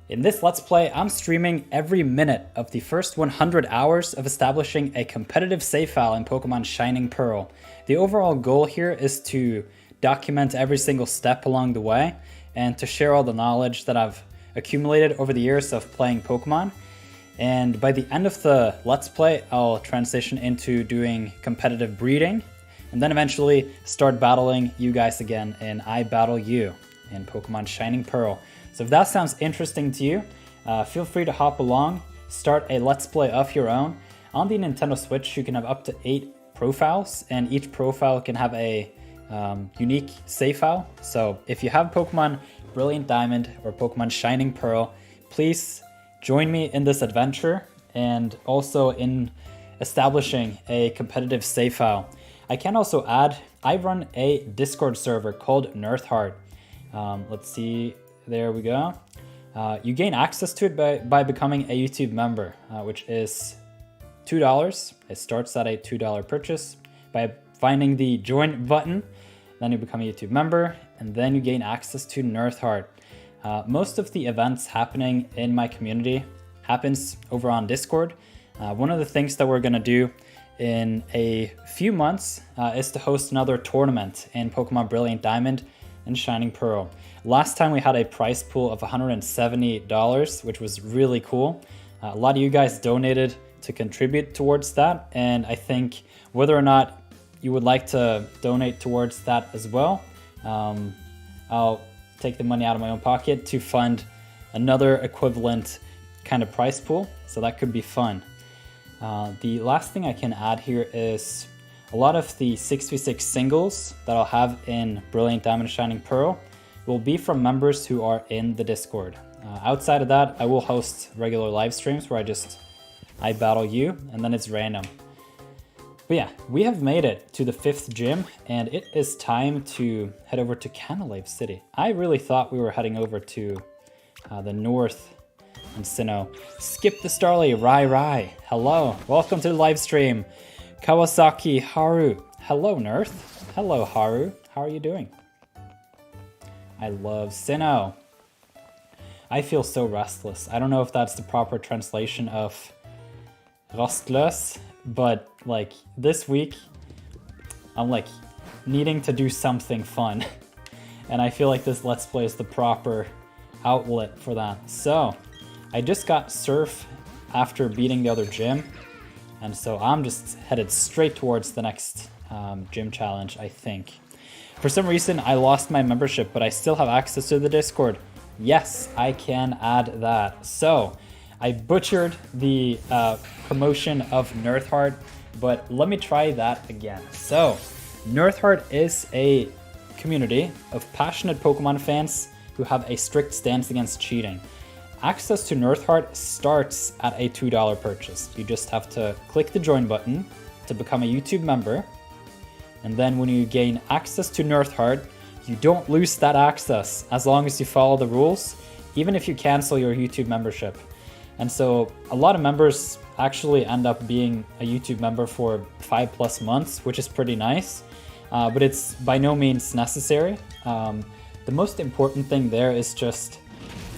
In this Let's Play, I'm streaming every minute of the first 100 hours of establishing a competitive save file in Pokemon Shining Pearl. The overall goal here is to document every single step along the way and to share all the knowledge that I've accumulated over the years of playing Pokemon. And by the end of the Let's Play, I'll transition into doing competitive breeding and then eventually start battling you guys again in I Battle You in Pokemon Shining Pearl. So if that sounds interesting to you, feel free to hop along, start a Let's Play of your own. On the Nintendo Switch, you can have up to 8 profiles, and each profile can have a unique save file. So if you have Pokemon Brilliant Diamond or Pokemon Shining Pearl, please join me in this adventure and also in establishing a competitive save file. I can also add, I run a Discord server called Nirtheart. Let's see. There we go. You gain access to it by becoming a YouTube member, which is $2. It starts at a $2 purchase. By finding the join button, then you become a YouTube member, and then you gain access to Nirtheart. Most of the events happening in my community happens over on Discord. One of the things that we're gonna do in a few months is to host another tournament in Pokemon Brilliant Diamond and Shining Pearl. Last time we had a prize pool of $170, which was really cool. A lot of you guys donated to contribute towards that, and I think whether or not you would like to donate towards that as well, I'll take the money out of my own pocket to fund another equivalent kind of prize pool, so that could be fun. The last thing I can add here is a lot of the 6v6 singles that I'll have in Brilliant Diamond Shining Pearl will be from members who are in the Discord. Outside of that, I will host regular live streams where I battle you, and then it's random. But yeah, we have made it to the 5th gym, and it is time to head over to Canalave City. I really thought we were heading over to the north and Sinnoh. Skip the Starly, Rai. Hello, welcome to the live stream. Kawasaki Haru. Hello, Nirth. Hello, Haru. How are you doing? I love Sinnoh. I feel so restless. I don't know if that's the proper translation of rastlös, but like this week, I'm like needing to do something fun. And I feel like this Let's Play is the proper outlet for that. So I just got Surf after beating the other gym. And so I'm just headed straight towards the next gym challenge, I think. For some reason, I lost my membership, but I still have access to the Discord. Yes, I can add that. So I butchered the promotion of Nirtheart, but let me try that again. So Nirtheart is a community of passionate Pokemon fans who have a strict stance against cheating. Access to Nirtheart starts at a $2 purchase. You just have to click the join button to become a YouTube member. And then when you gain access to Nirtheart, you don't lose that access as long as you follow the rules, even if you cancel your YouTube membership. And so a lot of members actually end up being a YouTube member for 5+ months, which is pretty nice, but it's by no means necessary. The most important thing there is just,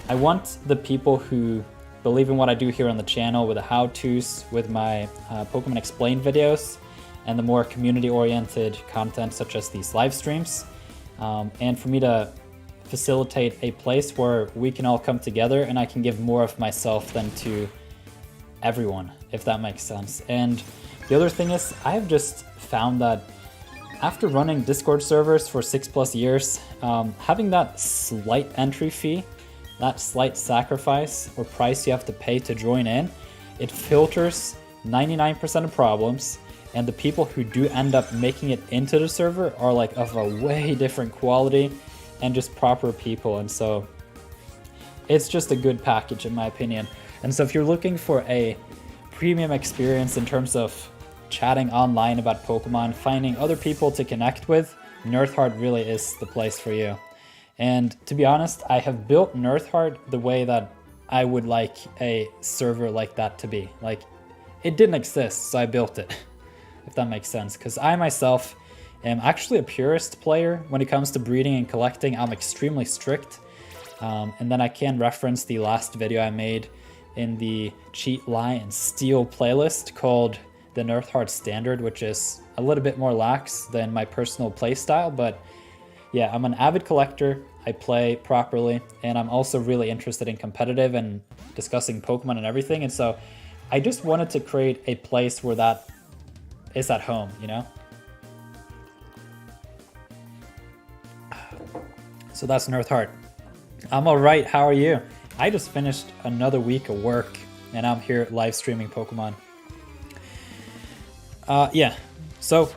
I want the people who believe in what I do here on the channel with the how-tos, with my Pokemon Explained videos, and the more community-oriented content such as these live streams, and for me to facilitate a place where we can all come together and I can give more of myself than to everyone, if that makes sense. And the other thing is, I've just found that after running Discord servers for 6+ years, having that slight entry fee, that slight sacrifice or price you have to pay to join in, it filters 99% of problems, and the people who do end up making it into the server are like of a way different quality and just proper people. And so it's just a good package in my opinion. And so if you're looking for a premium experience in terms of chatting online about Pokemon, finding other people to connect with, Nirtheart really is the place for you. And to be honest, I have built Nirtheart the way that I would like a server like that to be. Like, it didn't exist, so I built it, if that makes sense. Because I myself am actually a purist player when it comes to breeding and collecting. I'm extremely strict. And then I can reference the last video I made in the Cheat, Lie, and Steal playlist called the Nirtheart Standard, which is a little bit more lax than my personal playstyle. But yeah, I'm an avid collector, I play properly, and I'm also really interested in competitive and discussing Pokemon and everything. And so I just wanted to create a place where that is at home, you know? So that's Nirtheart. I'm alright, how are you? I just finished another week of work and I'm here live streaming Pokemon. Yeah, so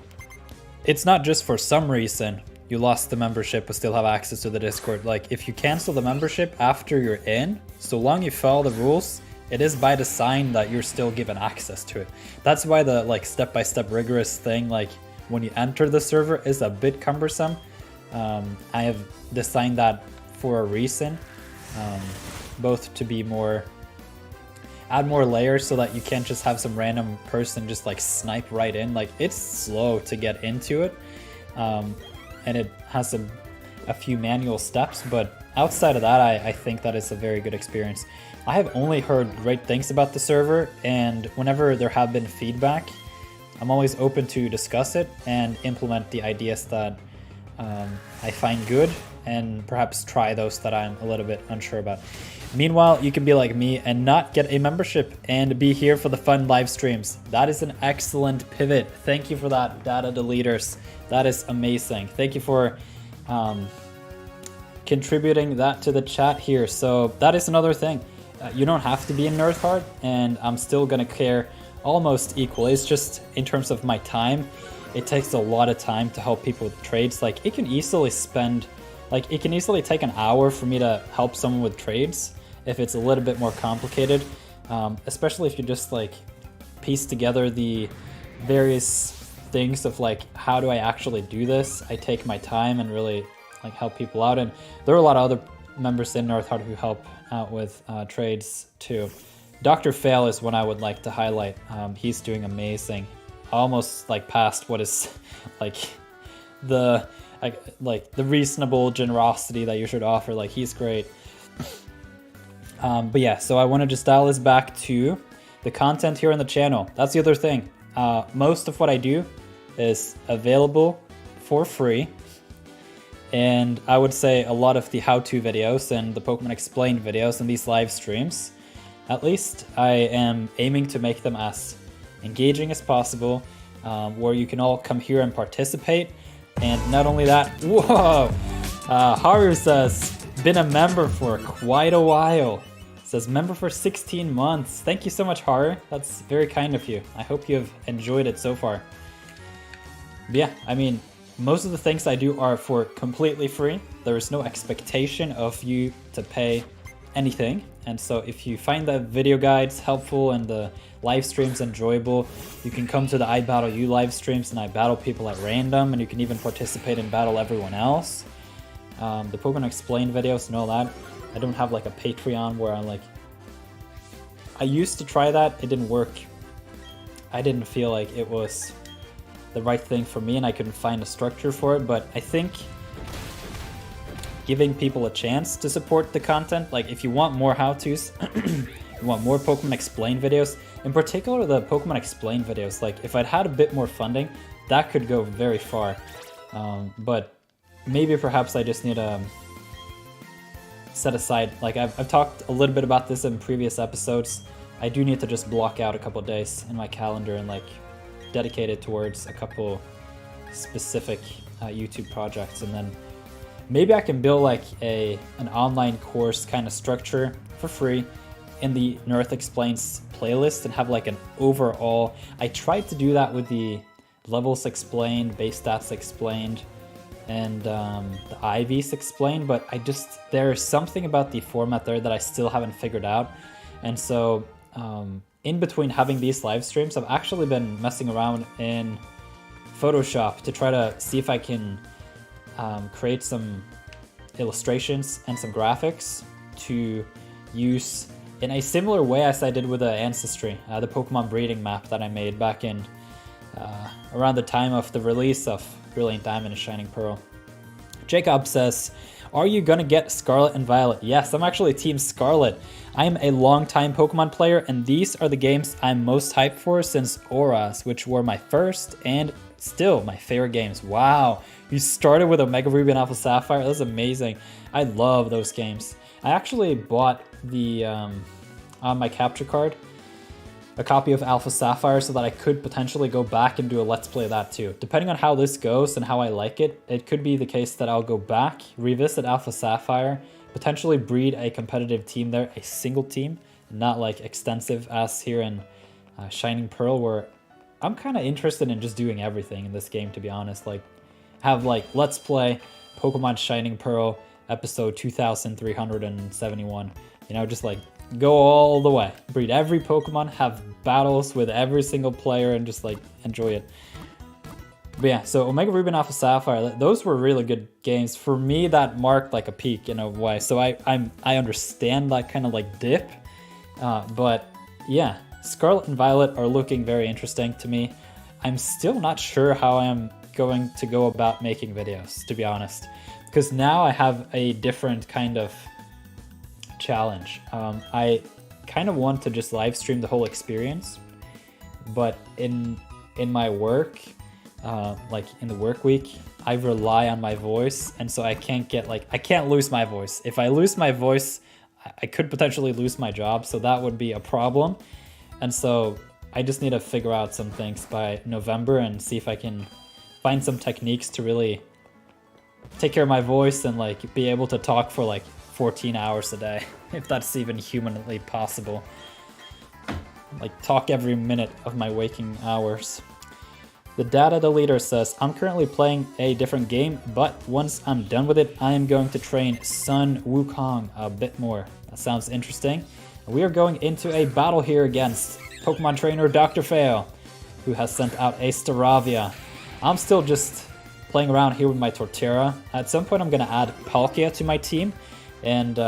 it's not just for some reason you lost the membership but still have access to the Discord. Like, if you cancel the membership after you're in, so long you follow the rules, it is by design that you're still given access to it. That's why the like step-by-step rigorous thing, like when you enter the server, is a bit cumbersome. I have designed that for a reason, both to be more, add more layers so that you can't just have some random person just like snipe right in. Like, it's slow to get into it, and it has a few manual steps, but outside of that, I think that it's a very good experience. I have only heard great things about the server, and whenever there have been feedback, I'm always open to discuss it and implement the ideas that I find good, and perhaps try those that I'm a little bit unsure about. Meanwhile, you can be like me and not get a membership and be here for the fun live streams. That is an excellent pivot. Thank you for that, data deleters. That is amazing. Thank you for contributing that to the chat here. So that is another thing. You don't have to be in Nirtheart, and I'm still gonna care almost equally. It's just in terms of my time, it takes a lot of time to help people with trades. Like, it can easily take an hour for me to help someone with trades if it's a little bit more complicated, especially if you just like piece together the various things of like, how do I actually do this? I take my time and really like help people out, and there are a lot of other members in Nirtheart who help out with trades too. Dr. Fail is one I would like to highlight. He's doing amazing, almost like past what is like the reasonable generosity that you should offer. Like, he's great. But yeah, so I want to just dial this back to the content here on the channel. That's the other thing. Most of what I do is available for free, and I would say a lot of the how-to videos and the Pokemon Explained videos and these live streams, at least, I am aiming to make them as engaging as possible, where you can all come here and participate. And not only that, whoa! Haru says, been a member for quite a while. Says member for 16 months. Thank you so much, Haru. That's very kind of you. I hope you've enjoyed it so far. But yeah, I mean, most of the things I do are for completely free. There is no expectation of you to pay anything. And so if you find the video guides helpful and the live streams enjoyable, you can come to the I Battle You live streams, and I battle people at random, and you can even participate and battle everyone else. The Pokemon Explained videos and all that. I don't have like a Patreon where I used to try that, it didn't work. I didn't feel like it was the right thing for me, and I couldn't find a structure for it. But I think giving people a chance to support the content, like if you want more how-tos, you want more Pokemon Explained videos, in particular the Pokemon Explained videos, like if I'd had a bit more funding, that could go very far. But maybe perhaps I just need to set aside, like I've talked a little bit about this in previous episodes, I do need to just block out a couple days in my calendar and like dedicate it towards a couple specific YouTube projects, and then maybe I can build like an online course kind of structure for free in the Nirth Explains playlist and have like an overall. I tried to do that with the levels explained, base stats explained, and the IVs explained, but there's something about the format there that I still haven't figured out. And so in between having these live streams, I've actually been messing around in Photoshop to try to see if I can create some illustrations and some graphics to use in a similar way as I did with the Ancestry, the Pokemon breeding map that I made back in around the time of the release of Brilliant Diamond and Shining Pearl. Jacob says, Are you gonna get Scarlet and Violet? Yes, I'm actually Team Scarlet. I am a long-time Pokemon player, and these are the games I'm most hyped for since Auras, which were my first and still my favorite games. Wow, you started with Omega Ruby and Alpha Sapphire. That's amazing. I love those games. I actually bought the on my capture card a copy of Alpha Sapphire so that I could potentially go back and do a Let's Play of that too. Depending on how this goes and how I like it, it could be the case that I'll go back, revisit Alpha Sapphire, potentially breed a competitive team there, a single team, not like extensive as here in Shining Pearl, where I'm kind of interested in just doing everything in this game, to be honest. Like, have like Let's Play Pokemon Shining Pearl episode 2371, you know, just like go all the way, breed every Pokemon, have battles with every single player, and just like enjoy it. But yeah, so Omega Ruby and Alpha Sapphire, those were really good games. For me, that marked like a peak in a way. So I understand that kind of like dip, but yeah, Scarlet and Violet are looking very interesting to me. I'm still not sure how I'm going to go about making videos, to be honest, because now I have a different kind of challenge. I kind of want to just live stream the whole experience, but in my work, like in the work week, I rely on my voice, and so I can't lose my voice. If I lose my voice, I could potentially lose my job, so that would be a problem. And so I just need to figure out some things by November and see if I can find some techniques to really take care of my voice and like be able to talk for like 14 hours a day, if that's even humanly possible. Like, talk every minute of my waking hours. The data deleter says, I'm currently playing a different game, but once I'm done with it, I am going to train Sun Wukong a bit more. That sounds interesting. We are going into a battle here against Pokemon trainer Dr. Fail, who has sent out a Staravia. I'm still just playing around here with my Torterra. At some point I'm going to add Palkia to my team. And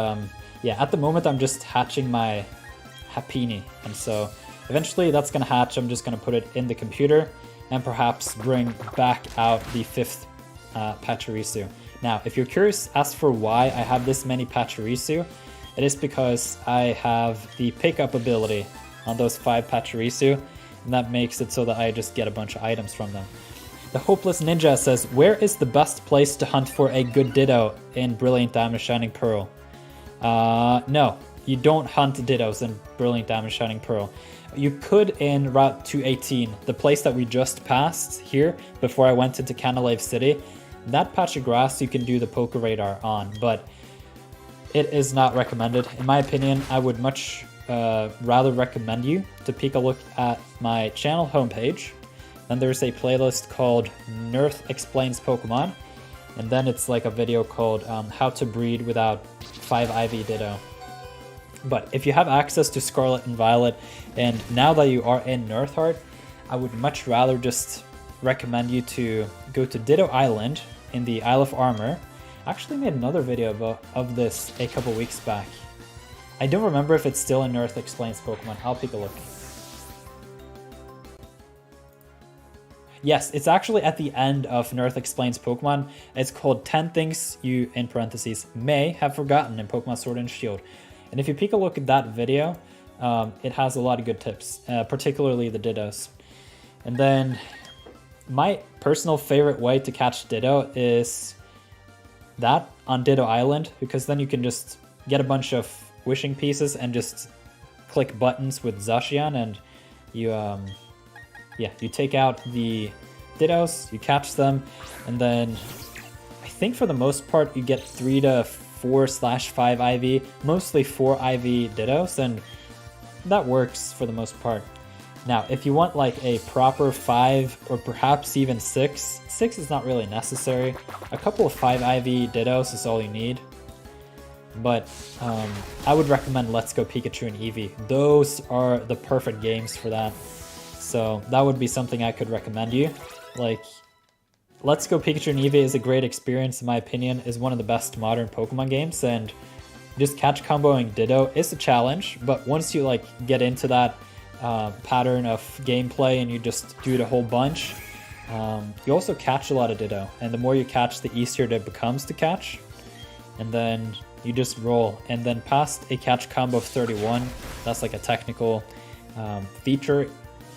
yeah, at the moment I'm just hatching my Happiny, and so eventually that's gonna hatch. I'm just gonna put it in the computer and perhaps bring back out the 5th Pachirisu. Now, if you're curious as for why I have this many Pachirisu, it is because I have the pickup ability on those 5 Pachirisu, and that makes it so that I just get a bunch of items from them. The Hopeless Ninja says, where is the best place to hunt for a good Ditto in Brilliant Diamond Shining Pearl? No, you don't hunt Dittos in Brilliant Diamond Shining Pearl. You could in Route 218, the place that we just passed here before I went into Canalave City. That patch of grass you can do the Poké Radar on, but it is not recommended. In my opinion, I would much rather recommend you to take a look at my channel homepage. Then there's a playlist called Nirth Explains Pokemon, and then it's like a video called How to Breed Without 5IV Ditto. But if you have access to Scarlet and Violet, and now that you are in Nirtheart, I would much rather just recommend you to go to Ditto Island in the Isle of Armor. I actually made another video of this a couple weeks back. I don't remember if it's still in Nirth Explains Pokemon. I'll take a look. Yes, it's actually at the end of Nirth Explains Pokemon. It's called 10 Things You, in parentheses, may have forgotten in Pokemon Sword and Shield. And if you take a look at that video, it has a lot of good tips, particularly the Dittos. And then my personal favorite way to catch Ditto is that on Ditto Island, because then you can just get a bunch of wishing pieces and just click buttons with Zacian, and you you take out the Dittos, you catch them, and then I think for the most part you get 3 to 4/5 IV, mostly 4 IV Dittos, and that works for the most part. Now, if you want like a proper 5 or perhaps even 6 is not really necessary. A couple of 5 IV Dittos is all you need. But I would recommend Let's Go Pikachu and Eevee. Those are the perfect games for that. So that would be something I could recommend you. Like, Let's Go Pikachu and Eevee is a great experience, in my opinion, is one of the best modern Pokemon games, and just catch comboing Ditto is a challenge, but once you like get into that pattern of gameplay and you just do it a whole bunch, you also catch a lot of Ditto, and the more you catch, the easier it becomes to catch. and then you just roll. And then past a catch combo of 31, that's like a technical feature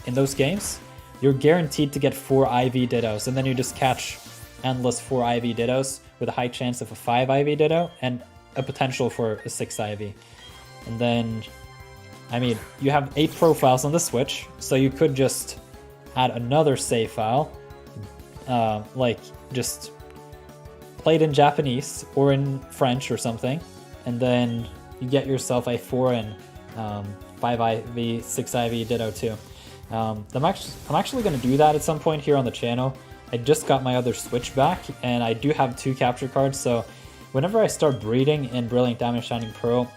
in those games, you're guaranteed to get 4 IV Dittos, and then you just catch endless 4 IV Dittos with a high chance of a 5 IV Ditto and a potential for a 6 IV. And then, I mean, you have 8 profiles on the Switch, so you could just add another save file, like just play it in Japanese or in French or something, and then you get yourself a 4 and 5 IV, 6 IV Ditto too. I'm actually going to do that at some point here on the channel. I just got my other Switch back, and I do have 2 capture cards, so whenever I start breeding in Brilliant Diamond Shining Pearl,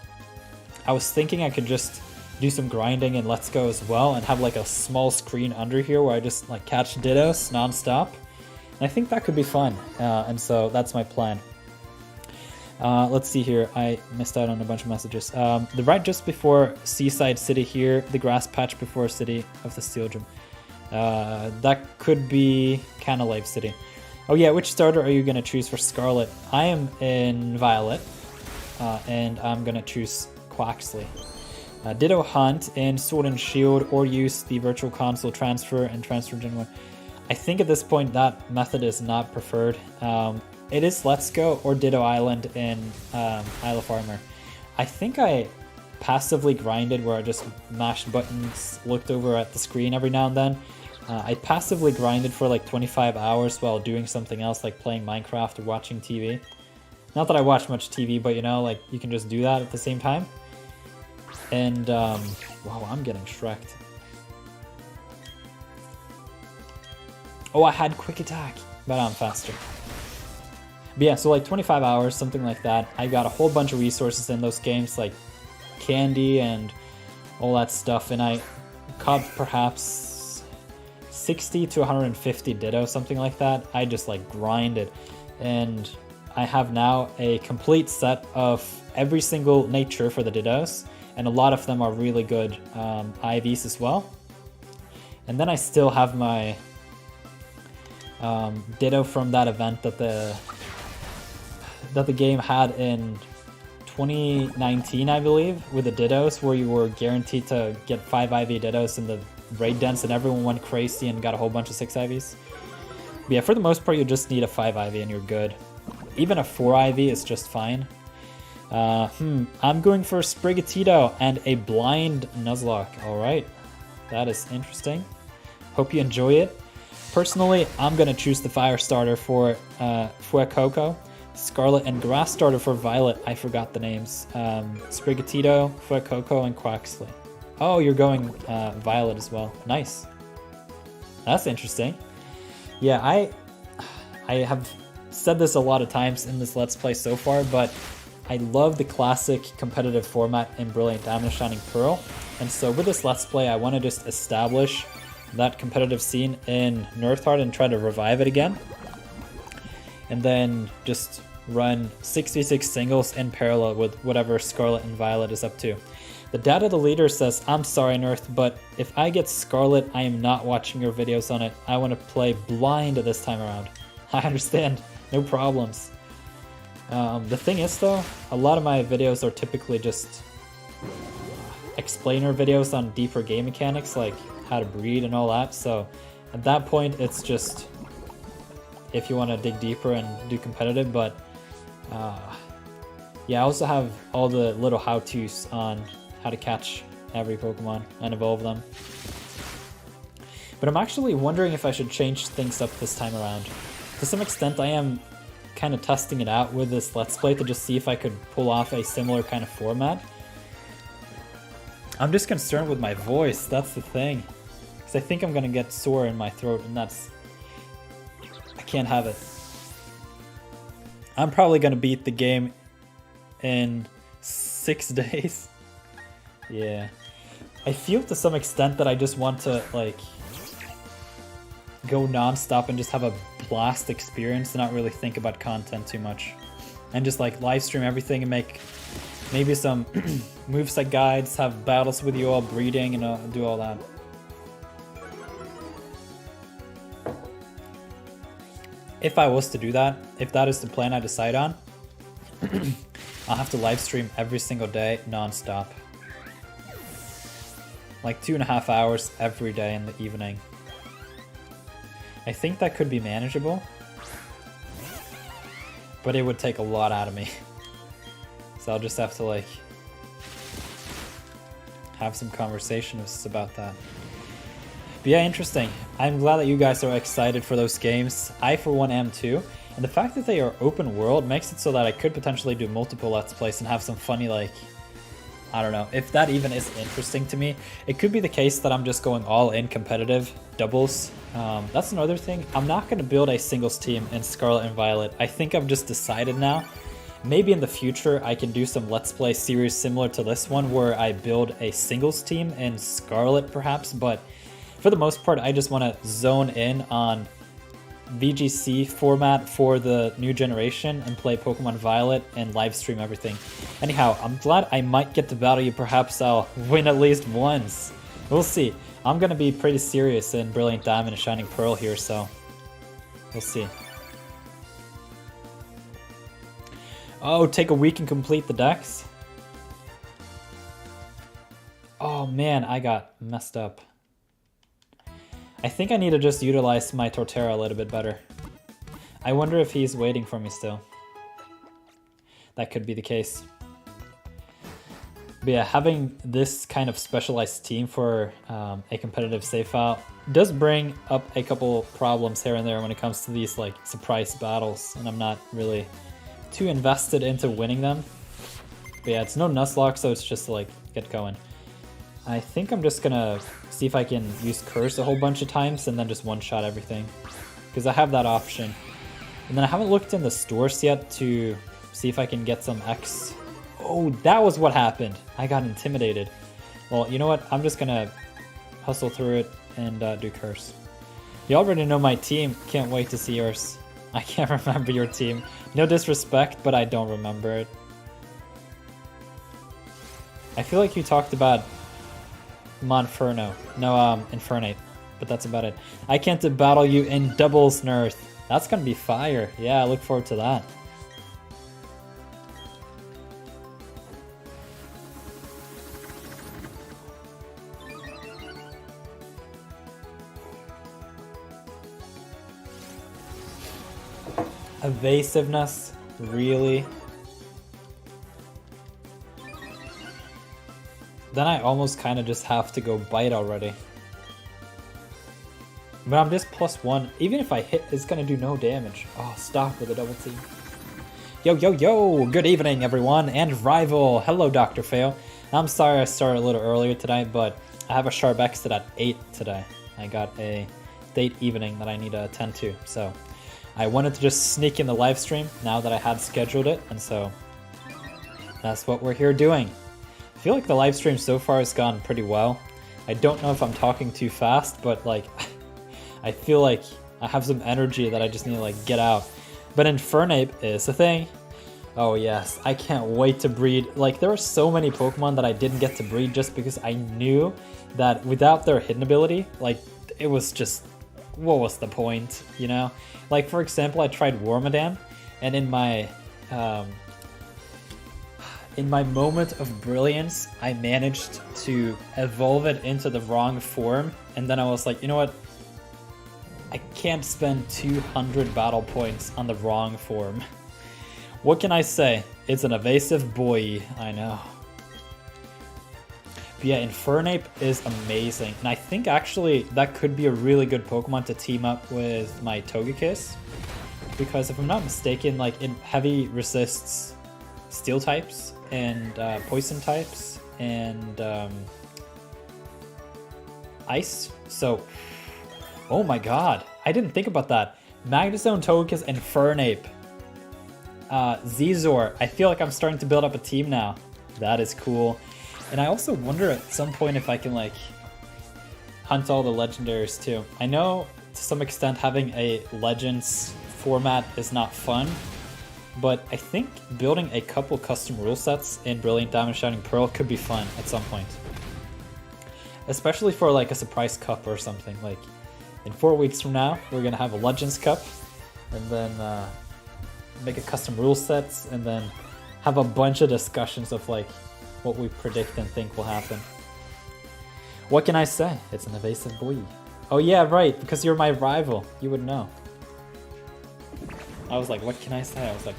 I was thinking I could just do some grinding in Let's Go as well and have like a small screen under here where I just like catch Dittos non-stop. And I think that could be fun, and so that's my plan. Let's see here, I missed out on a bunch of messages. The right just before Seaside City here, the grass patch before City of the Steel Gym. That could be Canalave City. Oh yeah, which starter are you going to choose for Scarlet? I am in Violet, and I'm going to choose Quaxley. Ditto Hunt in Sword and Shield, or use the Virtual Console transfer and transfer Gen 1. I think at this point that method is not preferred. It is Let's Go or Ditto Island in Isle of Armor. I think I passively grinded where I just mashed buttons, looked over at the screen every now and then. I passively grinded for like 25 hours while doing something else like playing Minecraft or watching TV. Not that I watch much TV, but you know, like you can just do that at the same time. And wow, I'm getting Shrek'd. Oh, I had quick attack, but I'm faster. But yeah, so like 25 hours, something like that. I got a whole bunch of resources in those games, like candy and all that stuff, and I caught perhaps 60 to 150 Ditto, something like that. I just like grinded, and I have now a complete set of every single nature for the Dittos, and a lot of them are really good IVs as well. And then I still have my Ditto from that event that the game had in 2019, I believe, with the Dittos, where you were guaranteed to get 5 IV Dittos in the raid dens, and everyone went crazy and got a whole bunch of 6 IVs. But yeah, for the most part, you just need a 5 IV and you're good. Even a 4 IV is just fine. I'm going for Sprigatito and a blind Nuzlocke. Alright, that is interesting. Hope you enjoy it. Personally, I'm going to choose the fire starter for Fuecoco, Scarlet, and grass starter for Violet. I forgot the names. Sprigatito, Fuecoco, and Quaxley. Oh, you're going Violet as well. Nice. That's interesting. Yeah, I have said this a lot of times in this Let's Play so far, but I love the classic competitive format in Brilliant Diamond Shining Pearl. And so with this Let's Play, I want to just establish that competitive scene in Nirtheart and try to revive it again. And then just run 66 singles in parallel with whatever Scarlet and Violet is up to. The data the leader says, I'm sorry Nirth, but if I get Scarlet, I am not watching your videos on it. I want to play blind this time around. I understand, no problems. The thing is though, a lot of my videos are typically just explainer videos on deeper game mechanics, like how to breed and all that, so at that point it's just if you want to dig deeper and do competitive, but yeah, I also have all the little how-tos on how to catch every Pokemon and evolve them. But I'm actually wondering if I should change things up this time around. To some extent, I am kind of testing it out with this Let's Play to just see if I could pull off a similar kind of format. I'm just concerned with my voice, that's the thing. Because I think I'm going to get sore in my throat, and that's... I can't have it. I'm probably going to beat the game in 6 days. Yeah. I feel to some extent that I just want to, like, go non-stop and just have a blast experience and not really think about content too much. And just, like, live stream everything and make maybe some moveset guides, have battles with you all, breeding, and do all that. If I was to do that, if that is the plan I decide on, I'll have to live stream every single day, non-stop. Like 2.5 hours every day in the evening. I think that could be manageable. But it would take a lot out of me. So I'll just have to like have some conversations about that. But yeah, interesting. I'm glad that you guys are excited for those games. I for one am too. And the fact that they are open world makes it so that I could potentially do multiple Let's Plays and have some funny, like, I don't know, if that even is interesting to me. It could be the case that I'm just going all in competitive doubles. That's another thing. I'm not going to build a singles team in Scarlet and Violet. I think I've just decided now. Maybe in the future I can do some Let's Play series similar to this one where I build a singles team in Scarlet perhaps, but for the most part I just want to zone in on VGC format for the new generation and play Pokemon Violet and live stream everything. Anyhow, I'm glad I might get to battle you. Perhaps I'll win at least once. We'll see. I'm going to be pretty serious in Brilliant Diamond and Shining Pearl here, so we'll see. Oh, take a week and complete the decks? Oh man, I got messed up. I think I need to just utilize my Torterra a little bit better. I wonder if he's waiting for me still. That could be the case. But yeah, having this kind of specialized team for a competitive save file does bring up a couple problems here and there when it comes to these like surprise battles, and I'm not really too invested into winning them. But yeah, it's no Nuzlocke, so it's just like get going. I think I'm just gonna see if I can use Curse a whole bunch of times and then just one-shot everything. Because I have that option. And then I haven't looked in the stores yet to see if I can get some X. Oh, that was what happened. I got intimidated. Well, you know what? I'm just gonna hustle through it and do Curse. You already know my team. Can't wait to see yours. I can't remember your team. No disrespect, but I don't remember it. I feel like you talked about Monferno. No, Infernape. But that's about it. I can't battle you in doubles, Nirth. That's gonna be fire. Yeah, I look forward to that. Evasiveness? Really? Then I almost kind of just have to go bite already. But I'm just +1. Even if I hit, it's going to do no damage. Oh, stop with a double team. Yo, yo, yo! Good evening, everyone, and Rival! Hello, Dr. Fail. I'm sorry I started a little earlier today, but I have a sharp exit at 8 today. I got a date evening that I need to attend to, so I wanted to just sneak in the live stream now that I had scheduled it, and so that's what we're here doing. I feel like the live stream so far has gone pretty well. I don't know if I'm talking too fast, but like I feel like I have some energy that I just need to like get out. But Infernape is a thing. Oh yes, I can't wait to breed. Like there are so many Pokemon that I didn't get to breed just because I knew that without their hidden ability, like it was just, what was the point, you know? Like for example, I tried Wormadam, and in my moment of brilliance, I managed to evolve it into the wrong form, and then I was like, you know what? I can't spend 200 battle points on the wrong form. What can I say? It's an evasive boy, I know. But yeah, Infernape is amazing, and I think actually that could be a really good Pokemon to team up with my Togekiss, because if I'm not mistaken, like it heavy resists Steel types and Poison types and Ice. So, oh my god, I didn't think about that. Magnezone, Togekiss, and Infernape. Zizor. I feel like I'm starting to build up a team now. That is cool. And I also wonder at some point if I can like hunt all the legendaries too. I know to some extent having a Legends format is not fun, but I think building a couple custom rule sets in Brilliant Diamond Shining Pearl could be fun at some point. Especially for like a surprise cup or something. Like in 4 weeks from now, we're gonna have a Legends Cup, and then make a custom rule sets, and then have a bunch of discussions of like what we predict and think will happen. What can I say? It's an evasive boy. Oh yeah, right, because you're my rival. You would know. I was like, what can I say? I was like,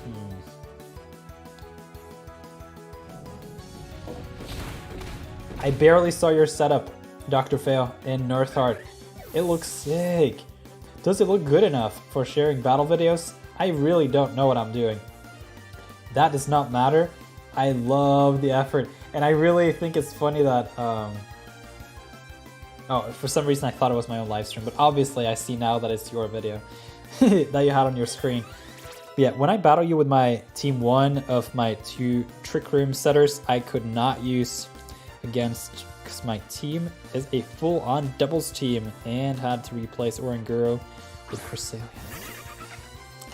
I barely saw your setup, Dr. Fail, in Nirtheart. It looks sick. Does it look good enough for sharing battle videos? I really don't know what I'm doing. That does not matter. I love the effort. And I really think it's funny that, oh, for some reason I thought it was my own live stream, but obviously I see now that it's your video that you had on your screen. But yeah, when I battle you with my team 1 of my 2 Trick Room setters, I could not use against, because my team is a full-on doubles team and had to replace Oranguro with Cresselia.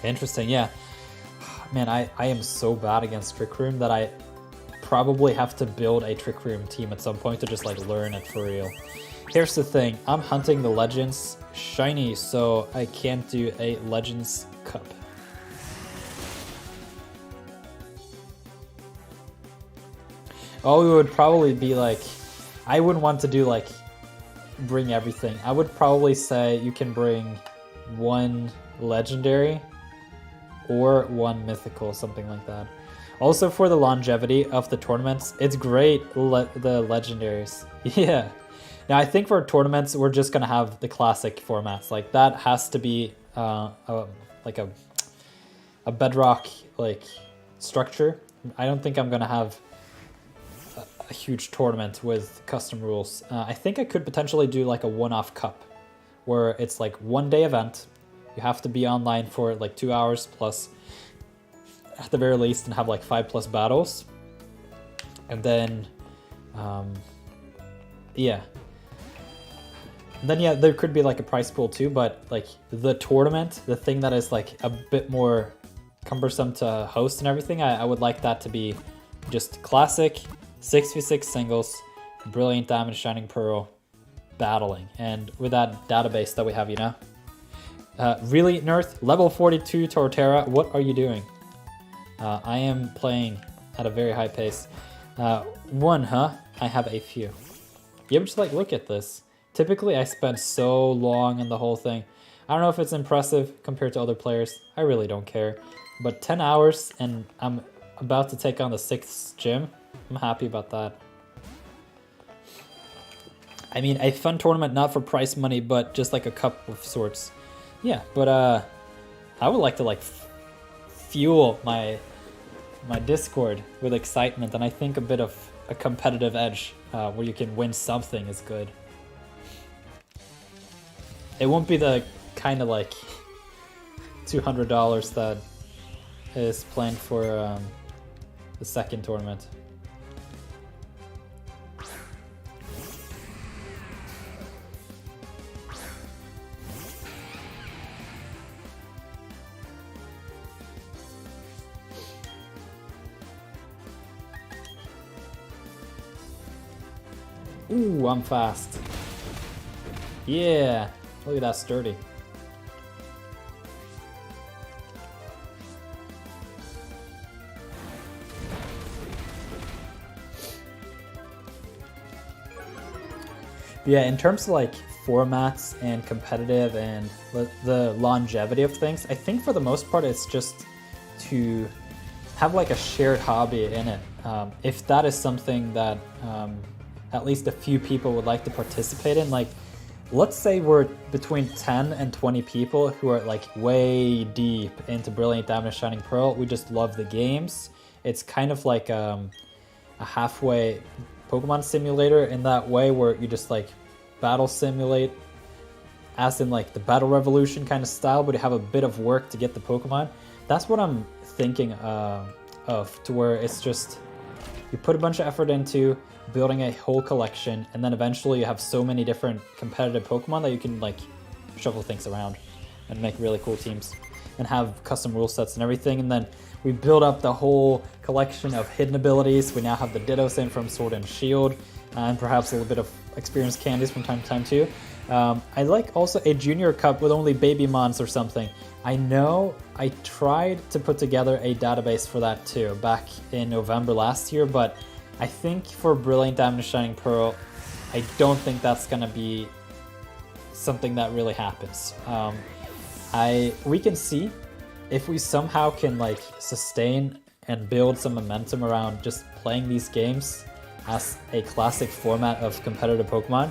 Interesting, yeah. Man, I am so bad against Trick Room that I probably have to build a Trick Room team at some point to just like learn it for real. Here's the thing, I'm hunting the Legends shiny, so I can't do a Legends Cup. Oh, it would probably be like, I wouldn't want to do like, bring everything. I would probably say you can bring 1 Legendary or 1 Mythical, something like that. Also for the longevity of the tournaments, it's great, the Legendaries. Yeah. Now I think for tournaments, we're just gonna have the classic formats. Like that has to be like a bedrock like structure. I don't think I'm gonna have a huge tournament with custom rules. I think I could potentially do like a one-off cup where it's like 1-day event. You have to be online for like 2 hours plus at the very least and have like 5+ battles. And then, yeah. And then yeah, there could be like a prize pool too, but like the tournament, the thing that is like a bit more cumbersome to host and everything, I would like that to be just classic 6v6 singles, Brilliant Diamond, Shining Pearl, battling. And with that database that we have, you know? Really, Nirth? Level 42 Torterra, what are you doing? I am playing at a very high pace. 1, huh? I have a few. You ever just like look at this? Typically, I spend so long in the whole thing. I don't know if it's impressive compared to other players. I really don't care. But 10 hours and I'm about to take on the 6th gym. I'm happy about that. I mean, a fun tournament, not for prize money, but just like a cup of sorts. Yeah, but I would like to like fuel my Discord with excitement, and I think a bit of a competitive edge where you can win something is good. It won't be the kind of like $200 that is planned for the 2nd tournament. Ooh, I'm fast. Yeah, look at that sturdy. Yeah, in terms of like formats and competitive and the longevity of things, I think for the most part it's just to have like a shared hobby in it. If that is something that at least a few people would like to participate in, like let's say we're between 10 and 20 people who are like way deep into Brilliant Diamond and Shining Pearl. We just love the games. It's kind of like a halfway Pokemon simulator in that way, where you just like battle simulate as in like the Battle Revolution kind of style, but you have a bit of work to get the Pokemon. That's what I'm thinking of, to where it's just you put a bunch of effort into building a whole collection, and then eventually you have so many different competitive Pokemon that you can like shuffle things around and make really cool teams and have custom rule sets and everything. And then we build up the whole collection of hidden abilities. We now have the Dittos in from Sword and Shield, and perhaps a little bit of experience candies from time to time too. I like also a junior cup with only baby mons or something. I know I tried to put together a database for that too back in November last year, but I think for Brilliant Diamond and Shining Pearl, I don't think that's gonna be something that really happens. We can see if we somehow can like sustain and build some momentum around just playing these games as a classic format of competitive Pokemon.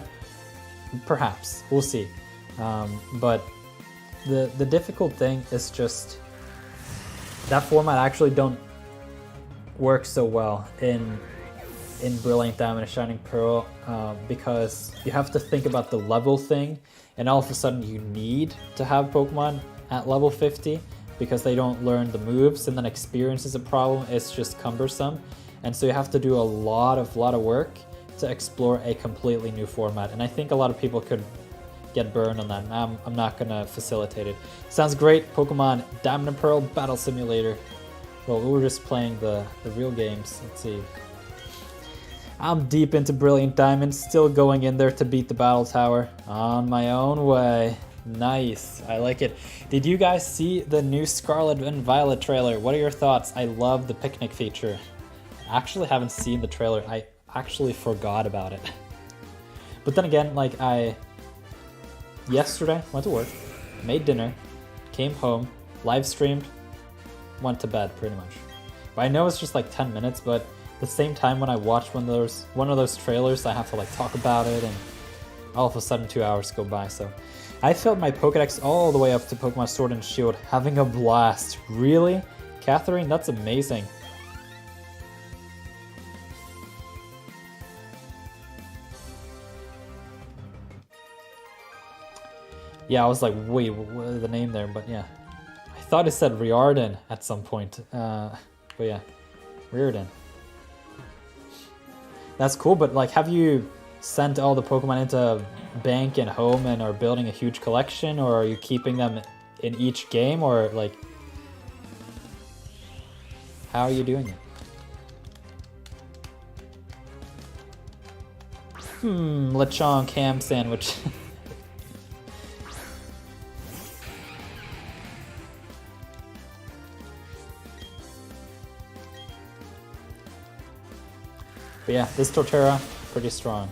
Perhaps, we'll see. But the difficult thing is just that format actually don't work so well in Brilliant Diamond and Shining Pearl, because you have to think about the level thing, and all of a sudden you need to have Pokemon at level 50 because they don't learn the moves, and then experience is a problem. It's just cumbersome, and so you have to do a lot of work to explore a completely new format, and I think a lot of people could get burned on that, and I'm not gonna facilitate it. Sounds great. Pokemon Diamond and Pearl Battle Simulator. Well, we were just playing the real games. Let's see. I'm deep into Brilliant Diamond, still going in there to beat the Battle Tower on my own way. Nice, I like it. Did you guys see the new Scarlet and Violet trailer? What are your thoughts? I love the picnic feature. I actually haven't seen the trailer. I actually forgot about it. But then again, like yesterday, went to work, made dinner, came home, live streamed, went to bed pretty much. But I know it's just like 10 minutes, but at the same time when I watch one of those trailers, I have to like talk about it, and all of a sudden 2 hours go by. So I filled my Pokedex all the way up to Pokemon Sword and Shield, having a blast. Really? Catherine, that's amazing. Yeah, I was like, wait, what is the name there? But yeah, I thought it said Riordan at some point. But yeah, Riordan. That's cool, but like, have you sent all the Pokemon into bank and home and are building a huge collection, or are you keeping them in each game, or like, how are you doing it? Lechonk ham sandwich. But yeah, this Torterra, pretty strong.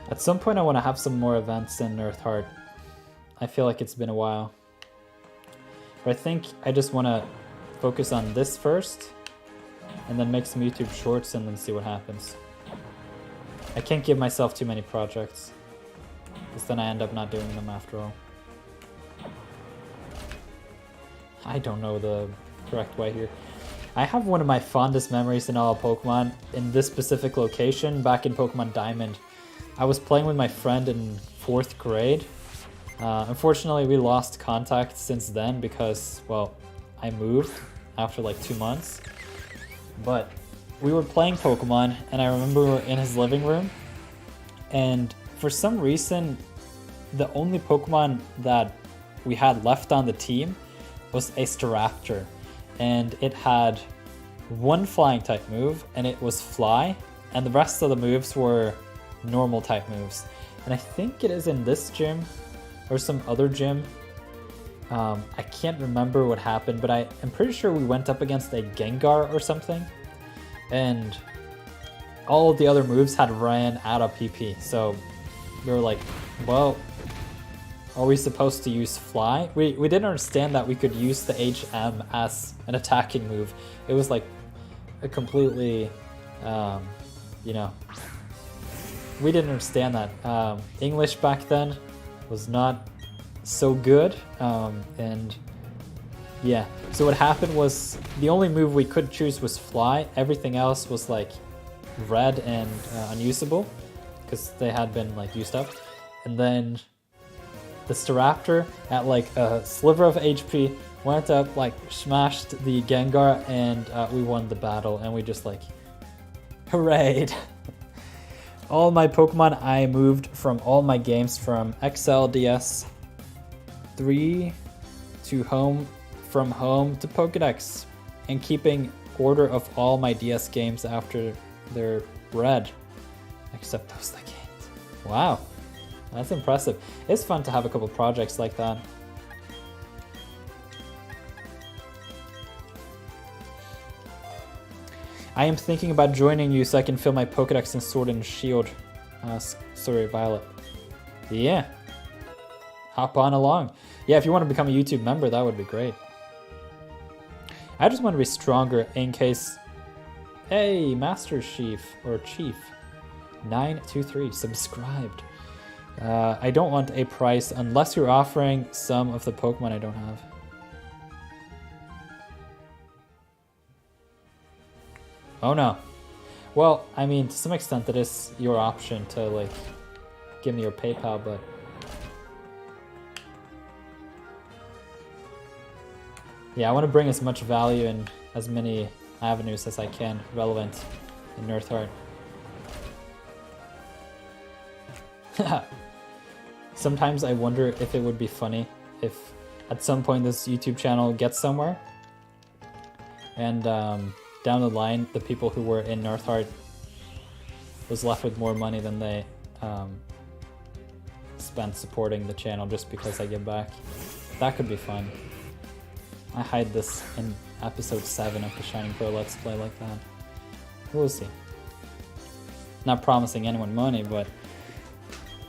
At some point I want to have some more events in Nirtheart. I feel like it's been a while. But I think I just want to focus on this first, and then make some YouTube shorts and then see what happens. I can't give myself too many projects, because then I end up not doing them after all. I don't know the correct way here. I have one of my fondest memories in all of Pokemon in this specific location back in Pokemon Diamond. I was playing with my friend in 4th grade. Unfortunately, we lost contact since then because, well, I moved after like 2 months. But we were playing Pokemon, and I remember we were in his living room, and for some reason, the only Pokemon that we had left on the team was a Staraptor, and it had one flying type move, and it was Fly, and the rest of the moves were normal type moves. And I think it is in this gym or some other gym. I can't remember what happened, but I am pretty sure we went up against a Gengar or something, and all of the other moves had ran out of PP. So we were like, well, are we supposed to use Fly? We didn't understand that we could use the HM as an attacking move. It was like a completely, you know, we didn't understand that. English back then was not so good, and yeah. So what happened was the only move we could choose was Fly. Everything else was like red and unusable because they had been like used up. And then the Staraptor at like a sliver of HP went up, like smashed the Gengar, and we won the battle, and we just like, hooray. All my Pokemon I moved from all my games from XL, DS, 3 to home, from home to Pokedex, and keeping quarter of all my DS games after they're red. Except those that can't. Wow, that's impressive. It's fun to have a couple projects like that. I am thinking about joining you so I can fill my Pokedex and Sword and Shield. Sorry, Violet. Yeah. Hop on along. Yeah, if you want to become a YouTube member, that would be great. I just want to be stronger in case... Hey, Master Chief, or Chief. 923, subscribed. I don't want a price unless you're offering some of the Pokemon I don't have. Oh no. Well, I mean, to some extent it is your option to, like, give me your PayPal, but... Yeah, I want to bring as much value in as many avenues as I can relevant in Nirtheart. Sometimes I wonder if it would be funny if at some point this YouTube channel gets somewhere and down the line the people who were in Nirtheart was left with more money than they spent supporting the channel just because I give back. That could be fun. I hide this in episode 7 of the Shining Pearl Let's Play like that. We'll see. Not promising anyone money, but